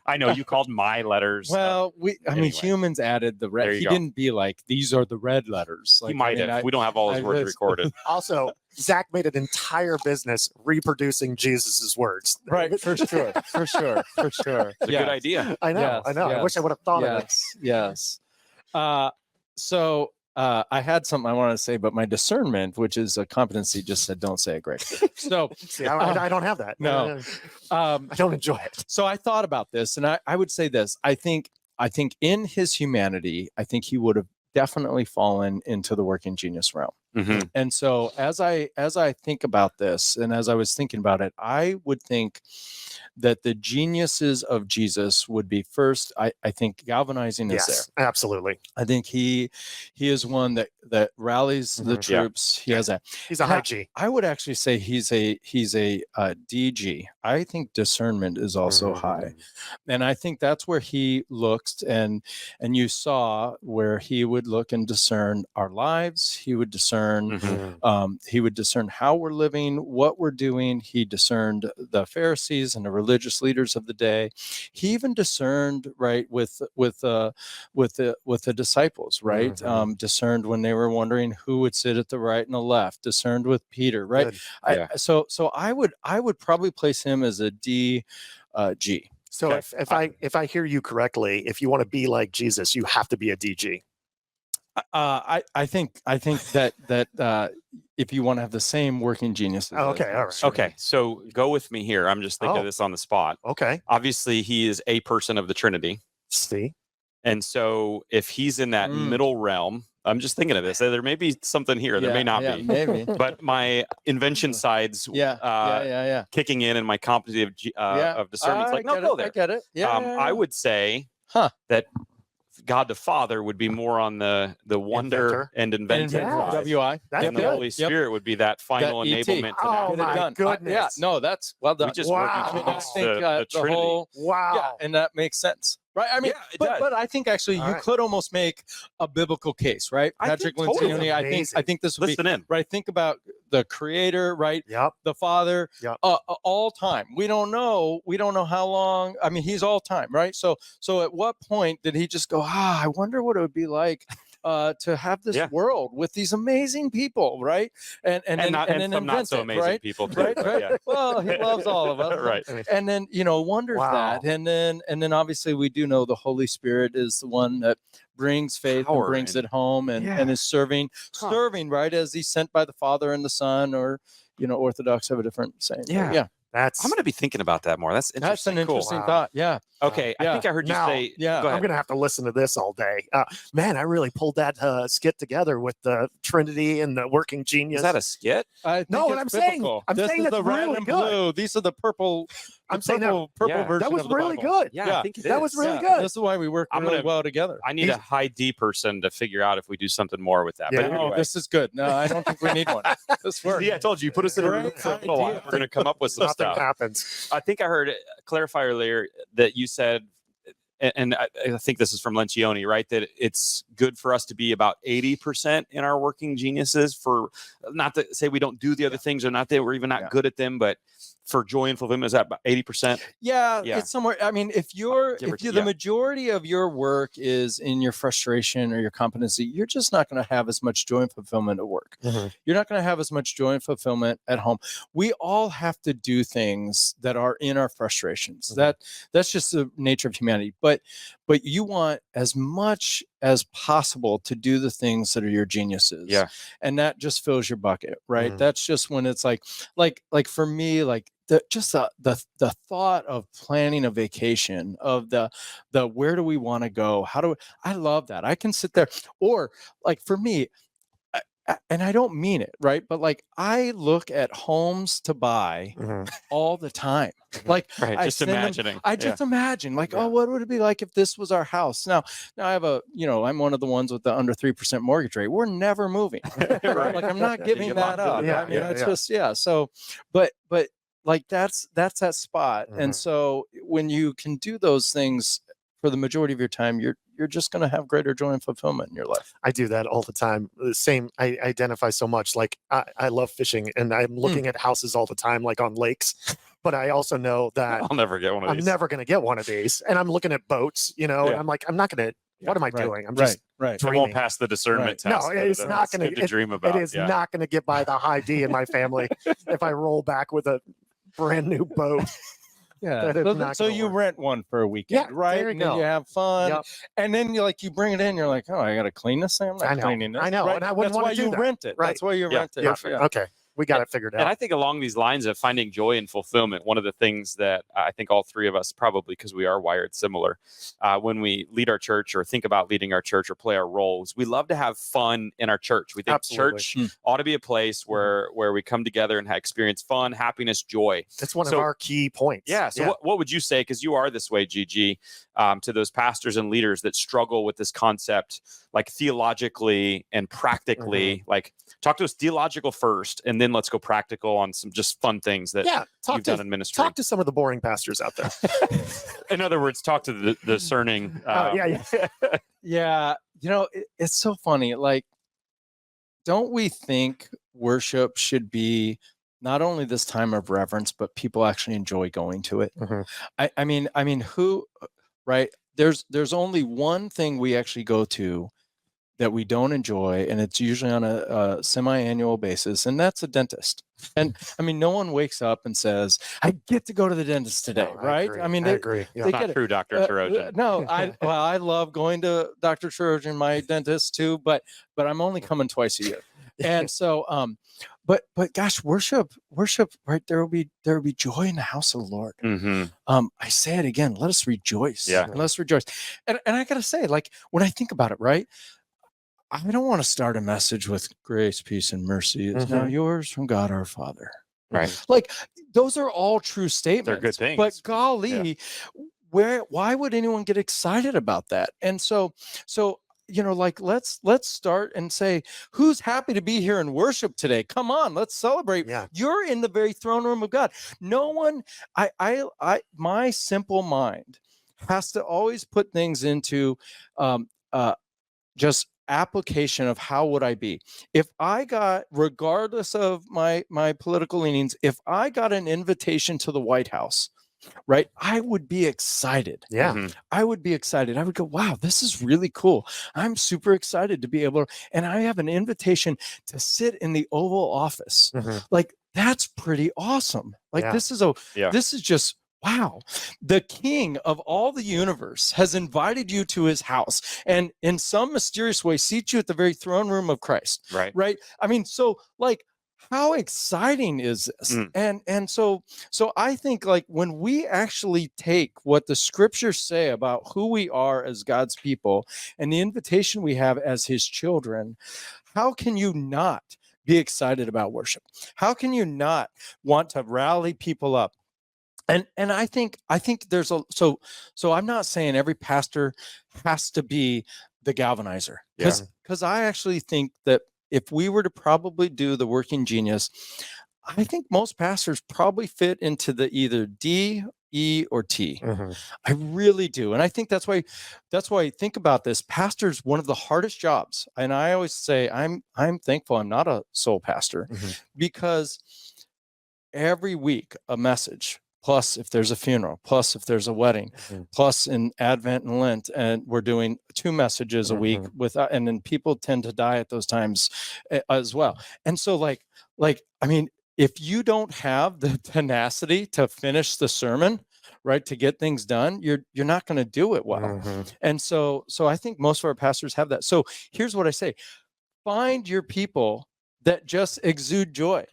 I know you called my letters. Well, I mean, Anyway. humans added the There red. you He go. didn't be like, these are the red letters. he might have. We don't have all his I words just- recorded. Also, Zach made an entire business reproducing Jesus's words. Right. For sure. For sure. For sure. It's a good idea. I know. Yes, I know. I wish I yes, would have thought of it. Yes. So I had something I wanted to say, but my discernment, which is a competency, just said, "Don't say it, Greg." So See, I don't have that. no. I don't enjoy it. So I thought about this, and I would say this. I think in his humanity, I think he would have definitely fallen into the working genius realm. Mm-hmm. And so as I think about this, and as I was thinking about it, I would think that the geniuses of Jesus would be first. I think galvanizing is there. Yes, absolutely. I think he is one that rallies the troops. He has that. He's a high G. I would actually say he's a DG. I think discernment is also high, and I think that's where he looks, and you saw where he would look and discern our lives. He would discern. He would discern how we're living, what we're doing. He discerned the Pharisees and the religious leaders of the day. He even discerned with the disciples, right? Discerned when they were wondering who would sit at the right and the left. Discerned with Peter, right? So I would probably place him as a D, G. So if I hear you correctly, if you want to be like Jesus, you have to be a DG. I think that if you want to have the same working geniuses. Okay, all right. Okay, so go with me here. I'm just thinking of this on the spot. Okay. Obviously, he is a person of the Trinity. See? And so if he's in that middle realm, I'm just thinking of this. There may be something here. There may not be. Maybe. But my invention side's kicking in, and my competency of discernment's like, no, go there. I get it. I would say that God the Father would be more on the wonder and inventive side. WI. And the Holy Spirit would be that final enablement. Oh my goodness. That's well done. We just the Trinity. whole, wow. and that makes sense. Right. I mean, but I think actually you could almost make a biblical case, right? Patrick Lencioni, I think this would Listen be in. right. Think about the Creator, right? Yep. The Father, all time. We don't know how long. I mean, he's all time, right? So at what point did he just go, I wonder what it would be like to have this world with these amazing people, right? And some not so amazing people too. Right. Yeah. Well, he loves all of us, right? And then wonders that, and then obviously we do know the Holy Spirit is the one that brings faith and brings it home, and is serving, right, as he's sent by the Father and the Son, or Orthodox have a different saying. Yeah. I'm going to be thinking about that more. That's interesting. That's an interesting thought. Yeah. Okay. I think I heard you say. Yeah. Go ahead. I'm going to have to listen to this all day. Man, I really pulled that skit together with the Trinity and the working genius. Is that a skit? No, what I'm saying. I'm this saying is that's the red really and good. blue. These are the purple. I'm saying purple version. that was of the really Bible. good. Yeah, I think it that is. was really good. This is why we work really well together. I need a high D person to figure out if we do something more with that. Yeah. But anyway. This is good. No, I don't think we need one. This works. Yeah, I told you. Put us in a room for a little while. We're going to come up with some Nothing stuff. happens. I think I heard clarify earlier that you said, and I think this is from Lencioni, right? That it's good for us to be about 80% in our working geniuses, for not to say we don't do the other things, or not that we're even not good at them, but for joy and fulfillment, is that about 80%? Yeah, it's somewhere. I mean, if the majority of your work is in your frustration or your competency, you're just not going to have as much joy and fulfillment at work. You're not going to have as much joy and fulfillment at home. We all have to do things that are in our frustrations. That's just the nature of humanity. But you want as much as possible to do the things that are your geniuses. Yeah. And that just fills your bucket, right? That's just when it's like for me, like the thought of planning a vacation, of the where do we want to go? I love that. I can sit there, or like for me, and I don't mean it, right? But like I look at homes to buy all the time. Like I just imagine like, oh, what would it be like if this was our house? Now I have I'm one of the ones with the under 3% mortgage rate. We're never moving. Right? Like I'm not giving that up. It's just so, but like that's that spot. And so when you can do those things for the majority of your time, you're just going to have greater joy and fulfillment in your life. I do that all the time. The same. I identify so much. Like I love fishing, and I'm looking at houses all the time, like on lakes. But I also know that I'll never get one of these. I'm never going to get one of these. And I'm looking at boats, and I'm like, I'm not going to. What am I doing? I'm just It won't pass the discernment test. No, it's not going to dream about. It is not going to get by the high D in my family if I roll back with a brand new boat. Yeah. that it's So, not so gonna you work. rent one for a weekend, Yeah, right? there you And then go. you have fun. Yep. And then you bring it in, you're like, oh, I got to clean this thing. I'm I not know, cleaning this. I know, Right? and I wouldn't That's why wanna do you that. rent it. Right. That's why you Yeah, rent it. Perfect. Yeah. Okay, we got it figured And I out. think along these lines of finding joy and fulfillment, one of the things that I think all three of us, probably because we are wired similar, when we lead our church or think about leading our church or play our roles, we love to have fun in our church. We think Absolutely. church Mm. ought to be a place where we come together and experience fun, happiness, joy. It's one of So- our key points. Yeah. So what would you say? Because you are this way, Gigi, to those pastors and leaders that struggle with this concept, like theologically and practically. Like, talk to us theological first, and then let's go practical on some just fun things that you've done in ministry. Talk to some of the boring pastors out there. In other words, talk to the discerning. Yeah. Yeah. It's so funny. Like, don't we think worship should be not only this time of reverence, but people actually enjoy going to it? Mhm. I mean, who, right? There's only one thing we actually go to that we don't enjoy, and it's usually on a semi-annual basis, and that's a dentist. And I mean, no one wakes up and says, "I get to go to the dentist today," No, right? agree. I mean, I they, agree. Yeah. they Not get it. true, Dr. Trojan. No, I love going to Dr. Trojan, my dentist too, but I'm only coming twice a year. And so, but gosh, worship, right? There will be joy in the house of the Lord. Mm-hmm. I say it again, let us rejoice. Yeah. And let's rejoice. And I gotta say, like, when I think about it, right? I don't want to start a message with grace, peace, and mercy is now yours from God our Father. Right. Like, those are all true statements. They're good things. But golly, why would anyone get excited about that? And so like, let's start and say, who's happy to be here and worship today? Come on, let's celebrate. Yeah. You're in the very throne room of God. No one, my simple mind has to always put things into just application of how would I be if I got, regardless of my political leanings, if I got an invitation to the White House, right, I would be excited. Yeah. Mhm. I would be excited. I would go, wow, this is really cool. I'm super excited to be able to, and I have an invitation to sit in the Oval Office. Mhm. Like, that's pretty awesome. Like, Yeah. this is just, wow. The King of all the universe has invited you to his house and in some mysterious way seats you at the very throne room of Christ. Right. Right. I mean, so, like, how exciting is this? And so I think, like, when we actually take what the scriptures say about who we are as God's people and the invitation we have as his children, how can you not be excited about worship? How can you not want to rally people up? And I think there's so I'm not saying every pastor has to be the galvanizer, because I actually think that if we were to probably do the working genius, I think most pastors probably fit into the either D, E, or T. I really do. And I think that's why think about this. Pastors, one of the hardest jobs. And I always say I'm thankful I'm not a sole pastor, because every week a message, plus if there's a funeral, plus if there's a wedding, plus in Advent and Lent, and we're doing 2 messages a week and then people tend to die at those times as well. And so like, I mean, if you don't have the tenacity to finish the sermon, right, to get things done, you're not going to do it well. And so I think most of our pastors have that. So here's what I say: find your people that just exude joy,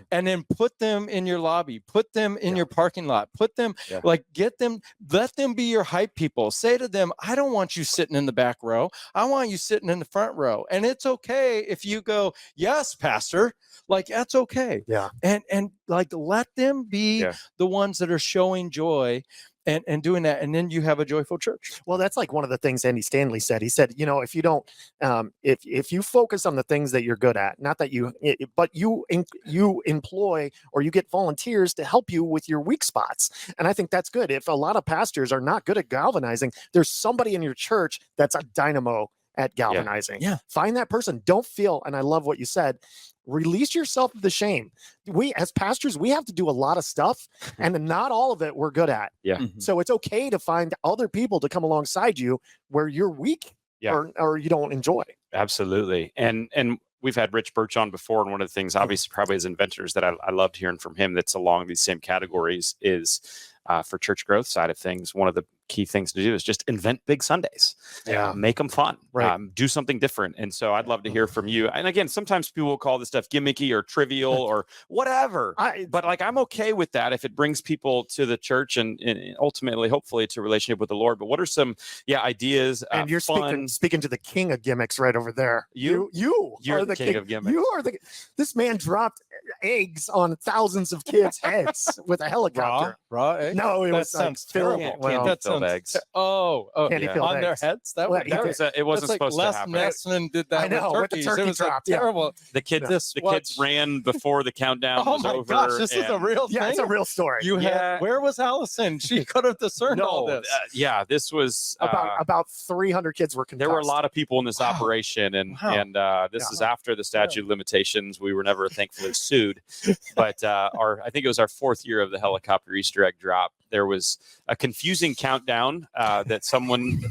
and then put them in your lobby, put them in your parking lot, put them, like, get them, let them be your hype people. Say to them, I don't want you sitting in the back row. I want you sitting in the front row. And it's okay if you go, yes, pastor, like, that's okay. Yeah. And like, let them be the ones that are showing joy and doing that, and then you have a joyful church. Well, that's like one of the things Andy Stanley said. He said, if you don't, if you focus on the things that you're good at, not that but you employ or you get volunteers to help you with your weak spots. And I think that's good. If a lot of pastors are not good at galvanizing, there's somebody in your church that's a dynamo at galvanizing. Yeah. Find that person. Don't feel, and I love what you said, release yourself of the shame. We, as pastors, we have to do a lot of stuff, and not all of it we're good at. So it's okay to find other people to come alongside you where you're weak or you don't enjoy. Absolutely. And we've had Rich Birch on before, and one of the things, obviously, probably as inventors that I loved hearing from him that's along these same categories is for church growth side of things. One of the key things to do is just invent big Sundays. Yeah. Make them fun. Right. Do something different. And so I'd love to hear from you. And again, sometimes people will call this stuff gimmicky or trivial or whatever. But like, I'm okay with that if it brings people to the church and ultimately, hopefully, to a relationship with the Lord. But what are some ideas? And you're fun? speaking to the king of gimmicks right over there. You're are the king of gimmicks. You are this man dropped eggs on thousands of kids' heads with a helicopter. Raw eggs? No, it That was sounds filled. terrible. Well, that filled sounds eggs. Candy-filled on their eggs. heads. That Well, It wasn't that's like supposed Les to happen. Nessman did that I know, with with the turkeys. turkey It was drop, yeah. terrible. The kids ran before the countdown Oh was my over. gosh, this is a real thing. Yeah, it's a real story. Where was Allison? She could have discerned all this. This was about 300 kids were concussed. there were a lot of people in this operation, and this is after the statute of limitations. We were never thankfully sued, but I think it was our 4th year of the helicopter Easter egg drop. There was a confusing countdown that someone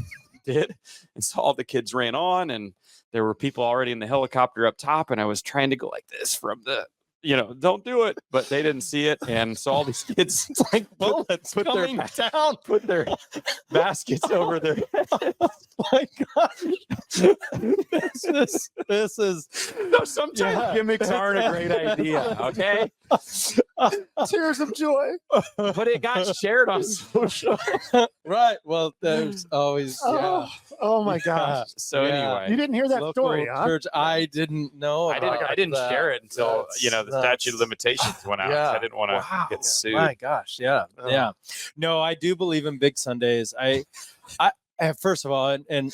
did, and so all the kids ran on, and there were people already in the helicopter up top, and I was trying to go like this from the don't do it, but they didn't see it, and so all these kids It's like bullets put coming down. put their baskets over their heads. My gosh, this is Sometimes gimmicks aren't a great idea. Okay, tears of joy. but it got shared on social. right. Well, there's always Oh my gosh. So anyway, You didn't hear that local story, huh? church. I didn't know. I didn't that. share it until the statute of That's- limitations went out. Yeah. I didn't want to Wow. get sued. My gosh, yeah. No, I do believe in big Sundays. I first of all, and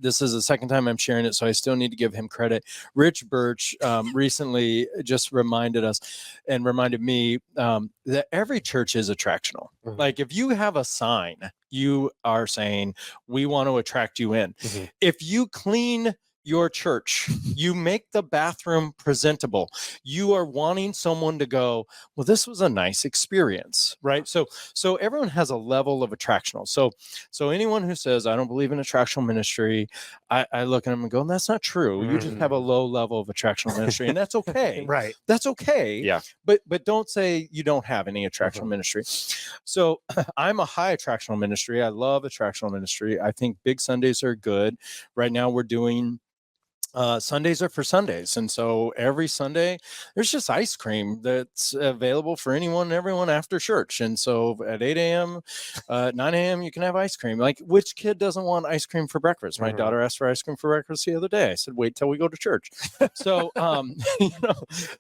this is the second time I'm sharing it, so I still need to give him credit. Rich Birch recently just reminded us and reminded me that every church is attractional. Mhm. Like if you have a sign, you are saying, we want to attract you in. Mhm. If you clean your church, you make the bathroom presentable, you are wanting someone to go, well, this was a nice experience, right? So everyone has a level of attractional. So anyone who says, I don't believe in attractional ministry, I look at them and go, that's not true. You just have a low level of attractional ministry, and that's okay. Right. That's okay. Yeah. But don't say you don't have any attractional ministry. So I'm a high attractional ministry. I love attractional ministry. I think big Sundays are good. Right now we're doing Sundays are for Sundays. And so every Sunday there's just ice cream that's available for anyone and everyone after church. And so at 8 a.m., 9 a.m., you can have ice cream. Like, which kid doesn't want ice cream for breakfast? My daughter asked for ice cream for breakfast the other day. I said, wait till we go to church. So,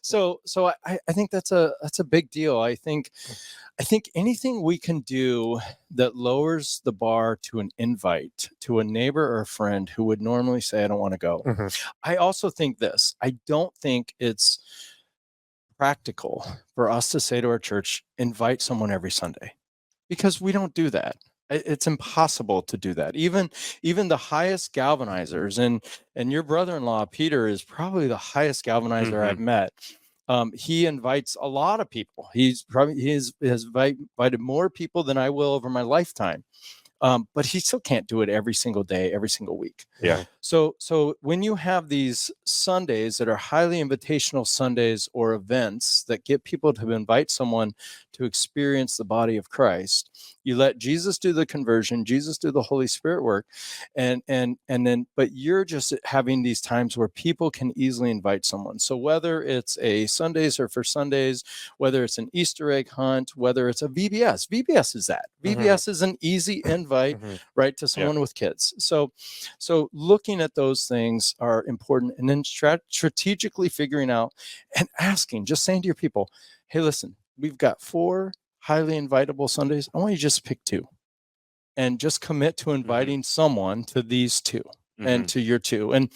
so I think that's a big deal. I think anything we can do that lowers the bar to an invite to a neighbor or a friend who would normally say, I don't want to go. Mhm. I also think this. I don't think it's practical for us to say to our church, invite someone every Sunday, because we don't do that. It's impossible to do that. Even the highest galvanizers, and your brother-in-law, Peter, is probably the highest galvanizer I've met. He invites a lot of people. He has invited more people than I will over my lifetime. But he still can't do it every single day, every single week. Yeah. So when you have these Sundays that are highly invitational Sundays or events that get people to invite someone to experience the body of Christ, you let Jesus do the conversion, Jesus do the Holy Spirit work, and then but you're just having these times where people can easily invite someone. So whether it's a Sundays or for Sundays, whether it's an Easter egg hunt, whether it's a VBS is that. VBS is an easy invite, right, to someone with kids. So looking at those things are important, and then strategically figuring out and asking, just saying to your people, hey, listen, we've got 4 highly invitable Sundays. I want you to just pick 2 and just commit to inviting someone to these 2 and to your 2. And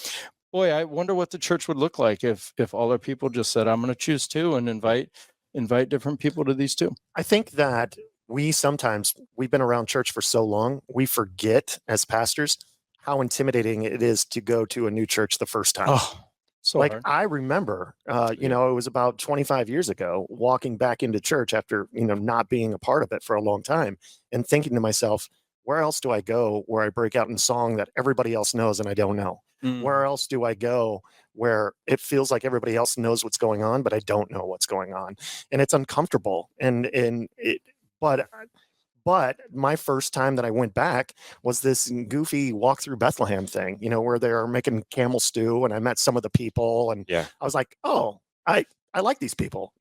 boy, I wonder what the church would look like if all our people just said, I'm going to choose 2 and invite different people to these 2. I think that we've been around church for so long, we forget as pastors how intimidating it is to go to a new church the first time. Oh, so like hard. I remember, it was about 25 years ago, walking back into church after, not being a part of it for a long time and thinking to myself, where else do I go where I break out in song that everybody else knows and I don't know? Where else do I go where it feels like everybody else knows what's going on, but I don't know what's going on, and it's uncomfortable. But my first time that I went back was this goofy walk through Bethlehem thing, where they're making camel stew, and I met some of the people, and Yeah. I was like, oh, I like these people,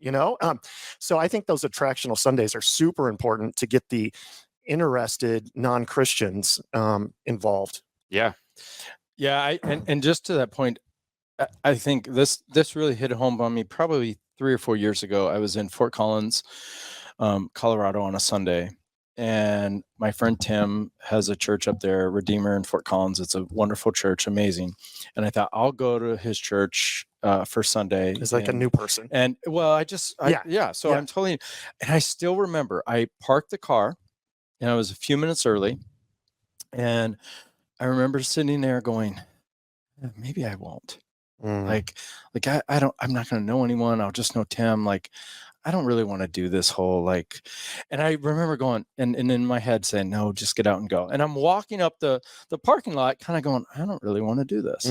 So I think those attractional Sundays are super important to get the interested non-Christians involved. Yeah. Yeah. And just to that point, I think this really hit home on me probably 3 or 4 years ago. I was in Fort Collins, Colorado on a Sunday. And my friend Tim has a church up there, Redeemer in Fort Collins. It's a wonderful church, amazing. And I thought I'll go to his church for Sunday. It's like a new person. And well, So I'm totally, and I still remember I parked the car and I was a few minutes early. And I remember sitting there going, maybe I won't. Like I'm not going to know anyone. I'll just know Tim. Like, I don't really want to do this whole and I remember going and in my head saying, no, just get out and go. And I'm walking up the parking lot kind of going, I don't really want to do this.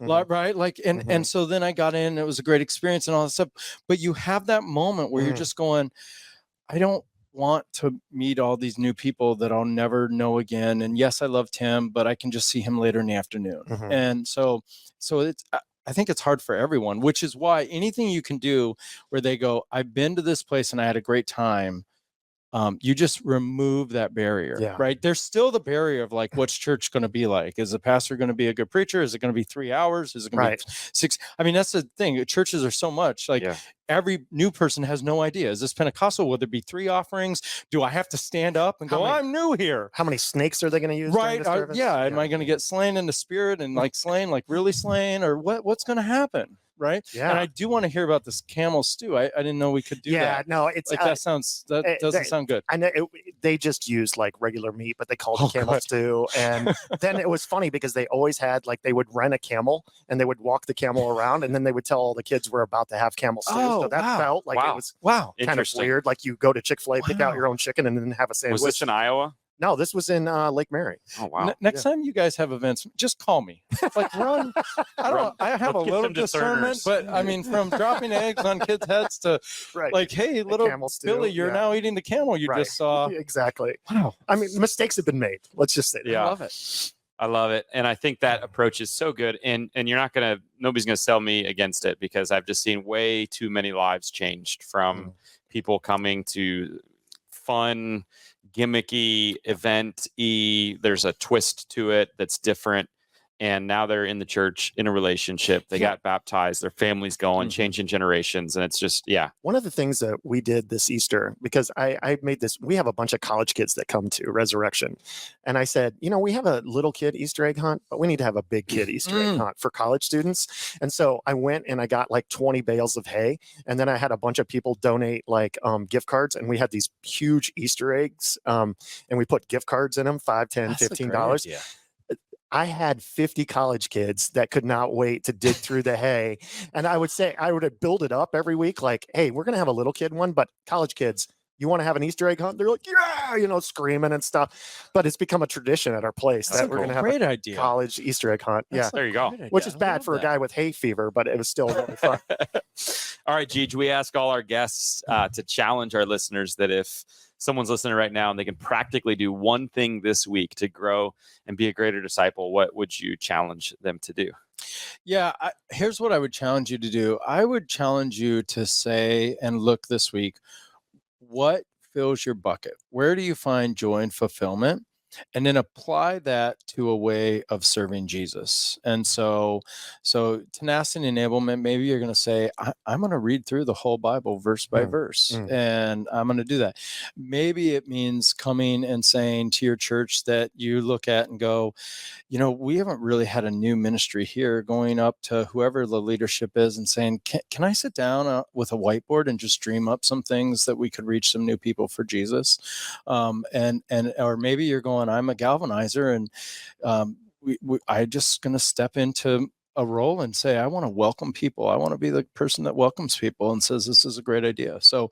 Right. And so then I got in, it was a great experience and all that stuff. But you have that moment where you're just going, I don't want to meet all these new people that I'll never know again. And yes, I love Tim, but I can just see him later in the afternoon. And so it's, I think it's hard for everyone, which is why anything you can do where they go, I've been to this place and I had a great time. You just remove that barrier, right? There's still the barrier of what's church going to be like? Is the pastor going to be a good preacher? Is it going to be 3 hours? Is it going to be 6? I mean, that's the thing. Churches are so much every new person has no idea. Is this Pentecostal? Will there be 3 offerings? Do I have to stand up and I'm new here? How many snakes are they going to use? Right. Am I going to get slain in the spirit and really slain, or what's going to happen? Right. Yeah. And I do want to hear about this camel stew. I didn't know we could do that. Yeah. No, it's that doesn't sound good. I know they just used regular meat, but they called it camel stew. And then it was funny because they always had they would rent a camel and they would walk the camel around, and then they would tell all the kids we're about to have camel stew. So that felt like it was kind of weird. Like you go to Chick-fil-A, pick out your own chicken, and then have a sandwich. Was this in Iowa? No, this was in Lake Mary. Oh wow! Next time you guys have events, just call me. Run. I have a little discernment, but I mean, from dropping eggs on kids' heads to hey, little Billy, you're now eating the camel you just saw. Exactly. Wow. I mean, mistakes have been made. Let's just say that. Yeah. I love it. I love it. And I think that approach is so good. And nobody's going to sell me against it, because I've just seen way too many lives changed from people coming to fun, gimmicky, there's a twist to it that's different. And now they're in the church in a relationship. They got baptized, their family's going, changing generations. And it's just, One of the things that we did this Easter, because I made this, we have a bunch of college kids that come to Resurrection. And I said, we have a little kid Easter egg hunt, but we need to have a big kid Easter egg hunt for college students. And so I went and I got 20 bales of hay. And then I had a bunch of people donate gift cards. And we had these huge Easter eggs. And we put gift cards in them, $5, $10, $15. I had 50 college kids that could not wait to dig through the hay. And I would build it up every week. Hey, we're going to have a little kid one, but college kids, you want to have an Easter egg hunt? They're like, yeah, screaming and stuff. But it's become a tradition at our place that we're going to have a college Easter egg hunt. There you go. Which is bad for a guy with hay fever, but it was still really fun. All right, Gigi, we ask all our guests to challenge our listeners that if someone's listening right now and they can practically do one thing this week to grow and be a greater disciple, what would you challenge them to do? Yeah, here's what I would challenge you to do. I would challenge you to say and look this week, what fills your bucket? Where do you find joy and fulfillment? And then apply that to a way of serving Jesus. And so tenacity and enablement, maybe you're going to say, I'm going to read through the whole Bible verse by verse, and I'm going to do that. Maybe it means coming and saying to your church that you look at and go, we haven't really had a new ministry here, going up to whoever the leadership is and saying, can I sit down with a whiteboard and just dream up some things that we could reach some new people for Jesus? Or maybe you're going, I'm a galvanizer, and I just going to step into a role and say, I want to welcome people. I want to be the person that welcomes people and says, this is a great idea. So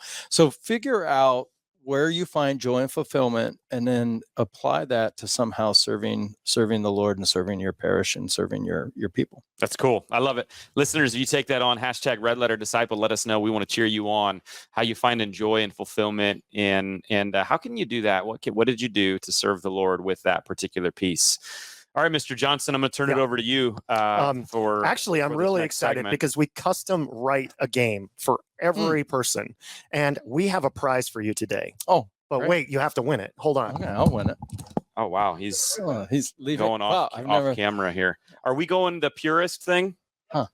figure out where you find joy and fulfillment, and then apply that to somehow serving the Lord and serving your parish and serving your people. That's cool. I love it. Listeners, if you take that on, hashtag Red Letter Disciple, let us know. We want to cheer you on, how you find joy and fulfillment, and how can you do that? What did you do to serve the Lord with that particular piece? All right, Mr. Johnson, I'm going to turn it over to you. Actually, I'm really excited segment. because we custom write a game for every person, and we have a prize for you today. Oh, but great. Wait, you have to win it. Hold on. Okay, I'll win it. Oh, wow. He's leaving. Going off camera here. Are we going the purist thing? Huh.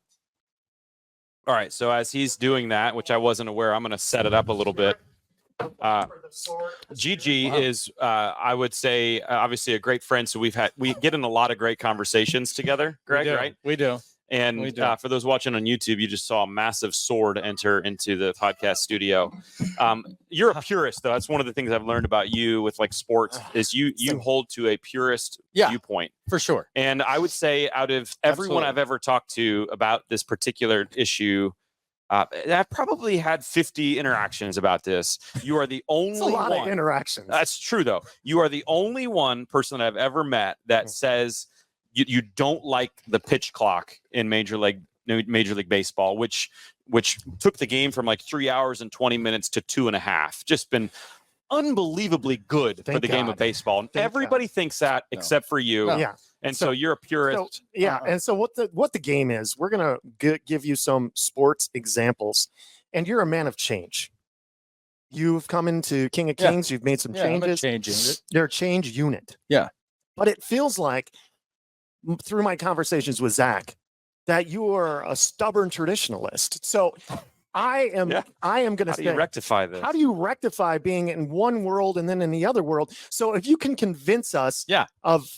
All right. So as he's doing that, which I wasn't aware, I'm going to set it up a little bit. Gigi is, I would say, obviously a great friend. So we get in a lot of great conversations together, Greg, right? We do. And for those watching on YouTube, you just saw a massive sword enter into the podcast studio. You're a purist, though. That's one of the things I've learned about you with like sports is you hold to a purist viewpoint. For sure. And I would say out of everyone I've ever talked to about this particular issue, I've probably had 50 interactions about this. You are the only That's a lot of interactions. That's true, though. You are the only one person that I've ever met that says you don't like the pitch clock in Major League Baseball, which took the game from like 3 hours and 20 minutes to 2.5. Just been unbelievably good for the game of baseball. And everybody thinks that except for you. No. Yeah. And so you're a purist. And so what the game is, we're going to give you some sports examples, and you're a man of change. You've come into King of Kings. You've made some changes. You're a change unit. Yeah. But it feels like through my conversations with Zach that you are a stubborn traditionalist. So I am going to say, how do you rectify this? How do you rectify being in one world and then in the other world? So if you can convince us of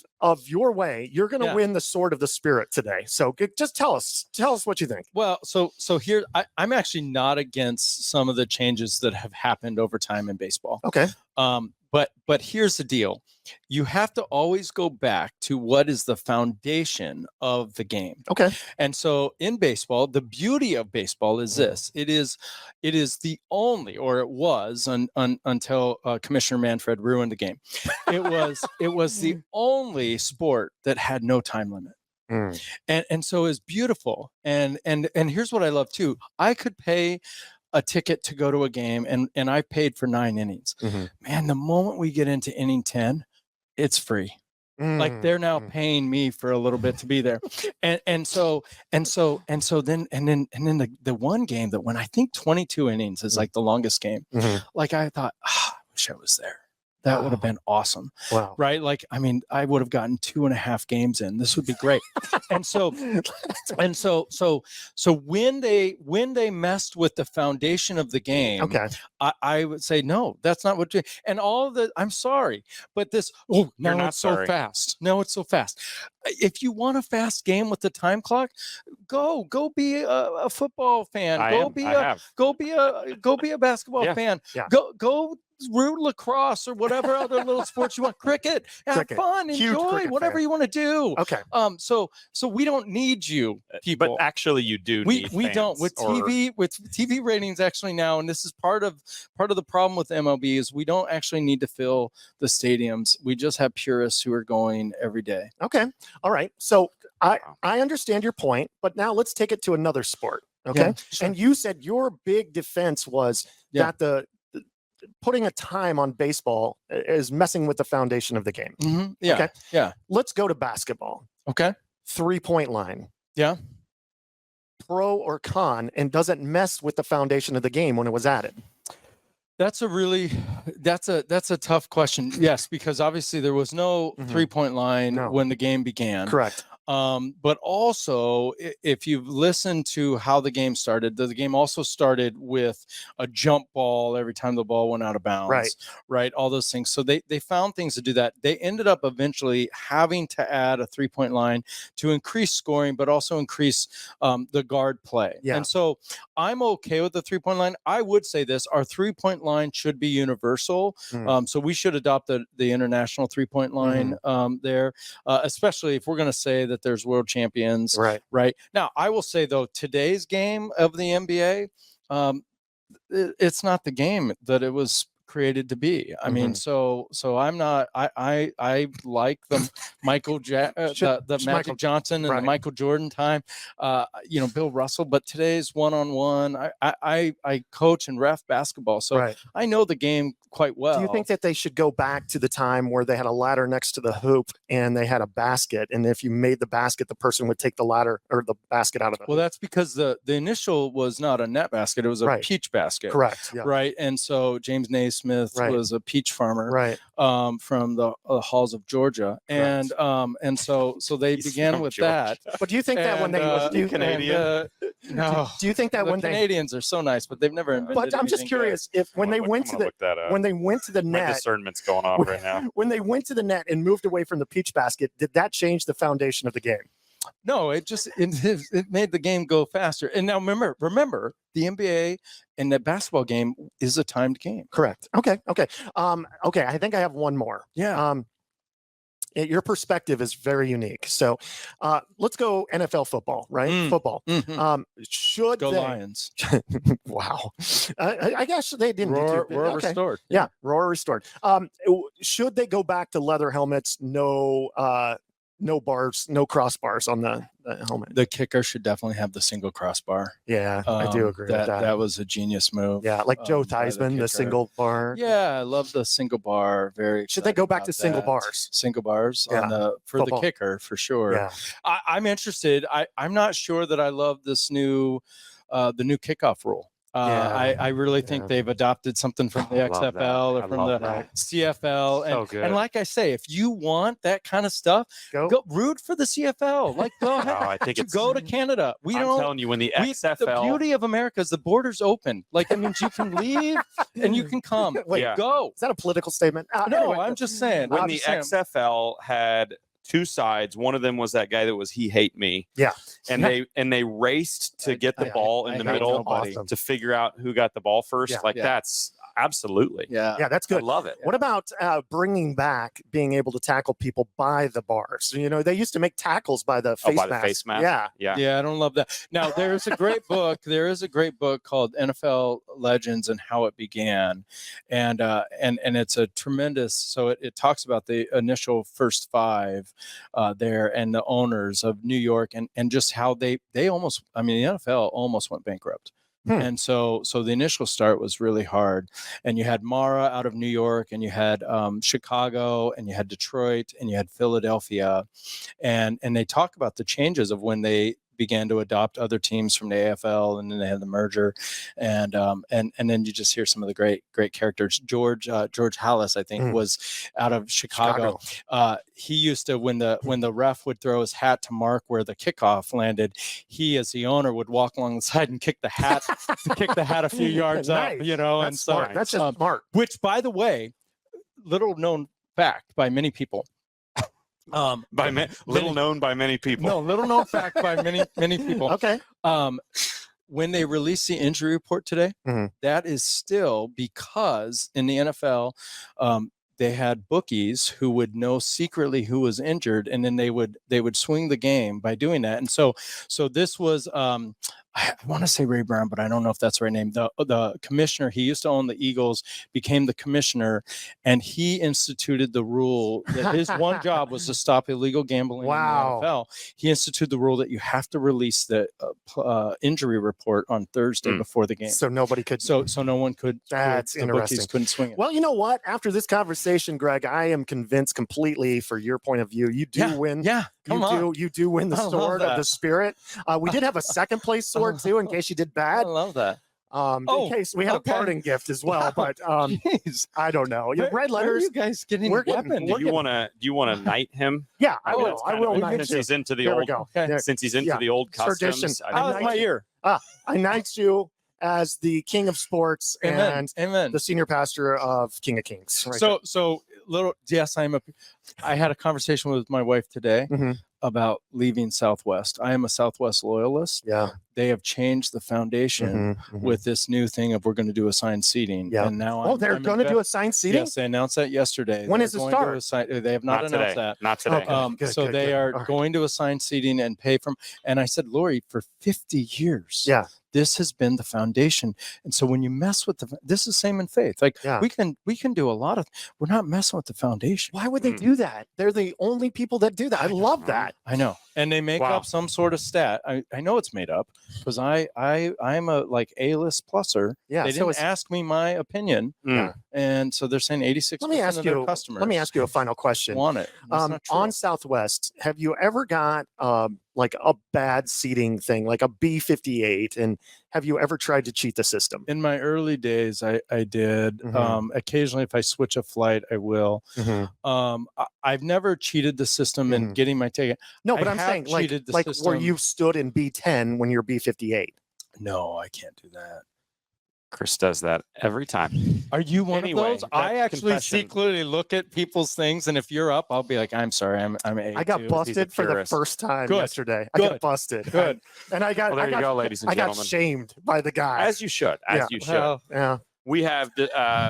your way, you're going to win the sword of the Spirit today. So just tell us what you think. Well, so here, I'm actually not against some of the changes that have happened over time in baseball. Okay. But here's the deal. You have to always go back to what is the foundation of the game. Okay. And so in baseball, the beauty of baseball is this. It is the only, or it was until Commissioner Manfred ruined the game. It was the only sport that had no time limit. And so it's beautiful. And here's what I love too. I could pay a ticket to go to a game, and I paid for 9 innings. Man, the moment we get into inning 10, it's free. Like they're now paying me for a little bit to be there. And so then the one game that when I think 22 innings is like the longest game, like I thought, I wish I was there. That would have been awesome. Wow. Right? Like, I mean, I would have gotten 2.5 games in. This would be great. and so when they messed with the foundation of the game, I would say, no, that's not what you, and all of the, I'm sorry, but this, now it's so fast. No, it's so fast. If you want a fast game with the time clock, go be a football fan. Go be a basketball fan. Yeah. Go root lacrosse or whatever other little sports you want. Cricket. Have fun. Enjoy whatever you want to do. Okay. So we don't need you, people. But actually, you do. We don't with TV ratings actually now, and this is part of the problem with MLB is we don't actually need to fill the stadiums. We just have purists who are going every day. Okay. All right. So I understand your point, but now let's take it to another sport. Okay. Yeah, sure. And you said your big defense was that the putting a time on baseball is messing with the foundation of the game. Yeah. Okay. Yeah. Let's go to basketball. Okay. 3-point line. Yeah. Pro or con, and does it mess with the foundation of the game when it was added? That's a tough question. Yes, because obviously there was no 3-point line when the game began. Correct. But also, if you've listened to how the game started, the game also started with a jump ball every time the ball went out of bounds. Right. All those things. So they found things to do that. They ended up eventually having to add a 3-point line to increase scoring, but also increase the guard play. Yeah. And so I'm okay with the 3-point line. I would say this, our 3-point line should be universal. So we should adopt the international 3-point line there, especially if we're going to say that there's world champions. Right. Now, I will say, though, today's game of the NBA, it's not the game that it was created to be. I mean, so I'm not. I like the the Magic Johnson and the Michael Jordan time. Bill Russell. But today's one-on-one. I coach and ref basketball, so I know the game quite well. Do you think that they should go back to the time where they had a ladder next to the hoop and they had a basket, and if you made the basket, the person would take the ladder or the basket out of it? Well, that's because the initial was not a net basket; it was a peach basket. Correct. Yeah. Right, and so James Naismith was a peach farmer. Right. From the halls of Georgia, and so they began with Georgia. that. But do you think that when they Canadian? No, do you think that when Canadians are so nice, but they've never invented. But I'm just curious if when they went to the My net, discernment's going off right now. when they went to the net and moved away from the peach basket, did that change the foundation of the game? No, it made the game go faster. And now remember, the NBA and the basketball game is a timed game. Correct. Okay. I think I have one more. Yeah. Your perspective is very unique. So, let's go NFL football, right? Football. Mm-hmm. Should go they... Lions? Wow. I guess they didn't. Roar restored. Yeah, roar restored. Should they go back to leather helmets? No bars, no crossbars on the helmet. The kicker should definitely have the single crossbar. Yeah, I do agree with that. That was a genius move. Yeah, like Joe Theismann, the single bar. Yeah, I love the single bar. Should they go back to single bars? Single bars for football. The kicker for sure. Yeah, I'm interested. I'm not sure that I love this new the new kickoff rule. I really think they've adopted something from the XFL or from the CFL. And like I say, if you want that kind of stuff, go root for the CFL. Like, go ahead. I think go to Canada. I'm telling you, when the XFL... The beauty of America is the border's open. Like, it means you can leave and you can come. Go. Is that a political statement? No, anyway, I'm just saying. When the XFL had two sides, one of them was that guy that was he hate me. Yeah. And they raced to get the ball in the middle to figure out who got the ball first. That's absolutely. Yeah, that's good. I love it. What about bringing back being able to tackle people by the bars? They used to make tackles by the face mask. Face mask. Yeah, I don't love that. Now, there's a great book. There is a great book called NFL Legends and How It Began. And it's a tremendous, so it talks about the initial first five there and the owners of New York and just how they almost, the NFL almost went bankrupt. And so the initial start was really hard, and you had Mara out of New York, and you had Chicago, and you had Detroit, and you had Philadelphia, and they talk about the changes of when they began to adopt other teams from the AFL, and then they had the merger, and then you just hear some of the great characters. George Halas, I think, was out of Chicago. He used to, when the ref would throw his hat to mark where the kickoff landed, he, as the owner, would walk along the side and kick the hat a few yards up. That's smart. That's just smart. Which, by the way, little known fact by many people. Little known by many people. No, little known fact by many people. Okay. When they release the injury report today, that is still because in the NFL, they had bookies who would know secretly who was injured, and then they would swing the game by doing that. And so this was I want to say Ray Brown, but I don't know if that's the right name. The commissioner, he used to own the Eagles, became the commissioner, and he instituted the rule that his one job was to stop illegal gambling in the NFL. He instituted the rule that you have to release the injury report on Thursday before the game. So nobody could. So no one could. That's the interesting. Bookies couldn't swing it. Well, you know what? After this conversation, Greg, I am convinced completely for your point of view. You do win. Yeah. You do win the sword of the spirit. We did have a second place sword too, in case you did bad. I love that. In case we had a parting gift as well, but I don't know. Red letters. Where are you guys getting weapons? Do you want to knight him? Yeah, I will. I will knight since you. he's into the There old. We go. Since he's into the old customs. Tradition. How's my ear? I knight you as the king of sports and Amen. the senior pastor of King of Kings. I had a conversation with my wife today. about leaving Southwest. I am a Southwest loyalist. Yeah. They have changed the foundation with this new thing of we're going to do assigned seating. Yeah. And now they're going to do assigned seating? Yes, they announced that yesterday. When They're is it going start? they have not announced that. Not today. Okay. Good, So good, they good. are All right. going to assign seating and pay from. And I said, Lori, for 50 years, Yeah. this has been the foundation. And so when you mess with this is same in faith. Like Yeah. we can do a lot of. We're not messing with the foundation. Why would they do that? They're the only people that do that. I love that. I know, and they make Wow. up some sort of stat. I know it's made up because I'm a like A-list pluser. Yeah. They So didn't it's, ask me my opinion, Mm. and so they're saying 86% let me ask of their you. customers. Let me ask you a final question. want it. That's not true. On Southwest, have you ever got like a bad seating thing, like a B58, and have you ever tried to cheat the system? In my early days, I did. Occasionally, if I switch a flight, I will. I've never cheated the system in getting my ticket. No, but I I'm have saying like cheated the where system. you stood in B10 when you're B58. No, I can't do that. Chris does that every time. Are you one Anyway, of those? I that's actually confession. secretly look at people's things, and if you're up, I'll be like, "I'm sorry, I'm A2." I got busted for the purist. first time Good. yesterday. I Good. got busted. Good. And I got Well, there I you got, go, ladies and I got gentlemen. shamed by the guy. As you should. As you should. Well, yeah. We have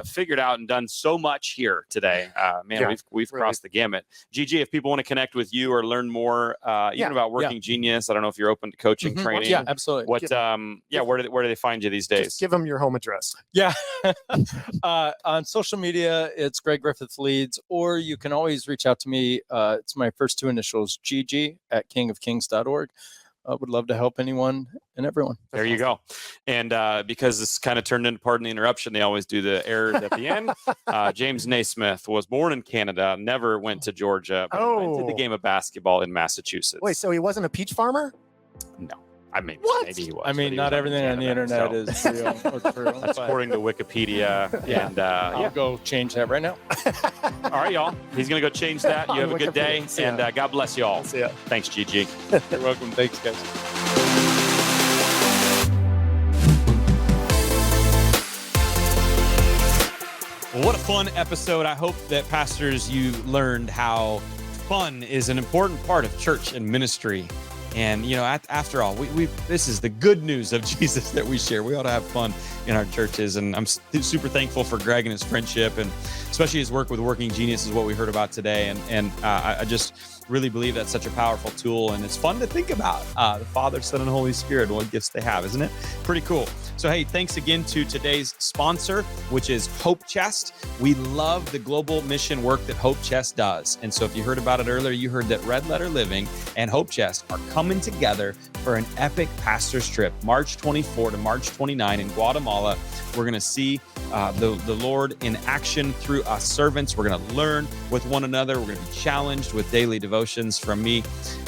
figured out and done so much here today. Man, Yeah, we've really. crossed the gamut. GG, if people want to connect with you or learn more, even about Working Genius, I don't know if you're open to coaching, training. yeah, absolutely. What? Where do they find you these days? Just give them your home address. Yeah. On social media, it's Greg Griffith Leads, or you can always reach out to me. It's my first two initials, GG at kingofkings.org. Would love to help anyone and everyone. There you go. And because this kind of turned into, pardon the interruption, they always do the errors at the end. James Naismith was born in Canada, never went to Georgia, but invented the game of basketball in Massachusetts. Wait, so he wasn't a peach farmer? No. I mean, What? maybe he was. I but mean, he not was everything on the Canada, internet so. is real or true. That's but according to Wikipedia. Yeah. And I'll go change that right now. all right, y'all. He's going to go change that. You On have a good day. Wikipedia. See ya. And God bless you all. See ya. Thanks, GG. You're welcome. Thanks, guys. Well, what a fun episode. I hope that pastors, you learned how fun is an important part of church and ministry. And, you know, after all, this is the good news of Jesus that we share. We ought to have fun in our churches. And I'm super thankful for Greg and his friendship, and especially his work with Working Genius is what we heard about today. And I just really believe that's such a powerful tool. And it's fun to think about the Father, Son, and Holy Spirit, what gifts they have, isn't it? Pretty cool. So, hey, thanks again to today's sponsor, which is Hope Chest. We love the global mission work that Hope Chest does. And so if you heard about it earlier, you heard that Red Letter Living and Hope Chest are coming together for an epic pastor's trip, March 24 to March 29 in Guatemala. We're going to see the Lord in action through us servants. We're going to learn with one another. We're going to be challenged with daily devotions from me.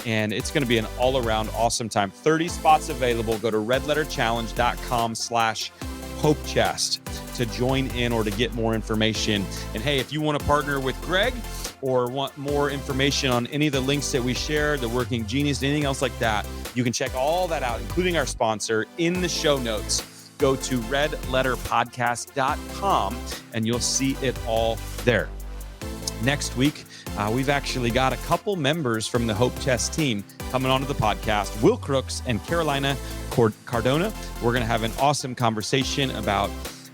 And it's going to be an all-around awesome time. 30 spots available. Go to redletterchallenge.com/HopeChest to join in or to get more information. And hey, if you want to partner with Greg or want more information on any of the links that we share, the Working Genius, anything else like that, you can check all that out, including our sponsor, in the show notes. Go to redletterpodcast.com and you'll see it all there. Next week, we've actually got a couple members from the Hope Chest team coming onto the podcast, Will Crooks and Carolina Cardona. We're going to have an awesome conversation about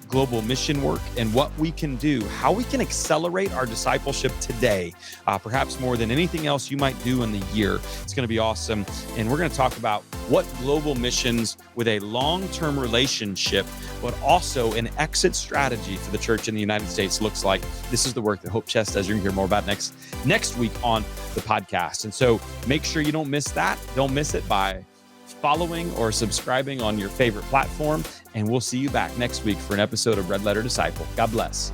global mission work and what we can do, how we can accelerate our discipleship today, perhaps more than anything else you might do in the year. It's going to be awesome. And we're going to talk about what global missions with a long-term relationship, but also an exit strategy for the church in the United States looks like. This is the work that Hope Chest does. You're going to hear more about next week on the podcast. And so make sure you don't miss that. Don't miss it by following or subscribing on your favorite platform. And we'll see you back next week for an episode of Red Letter Disciple. God bless.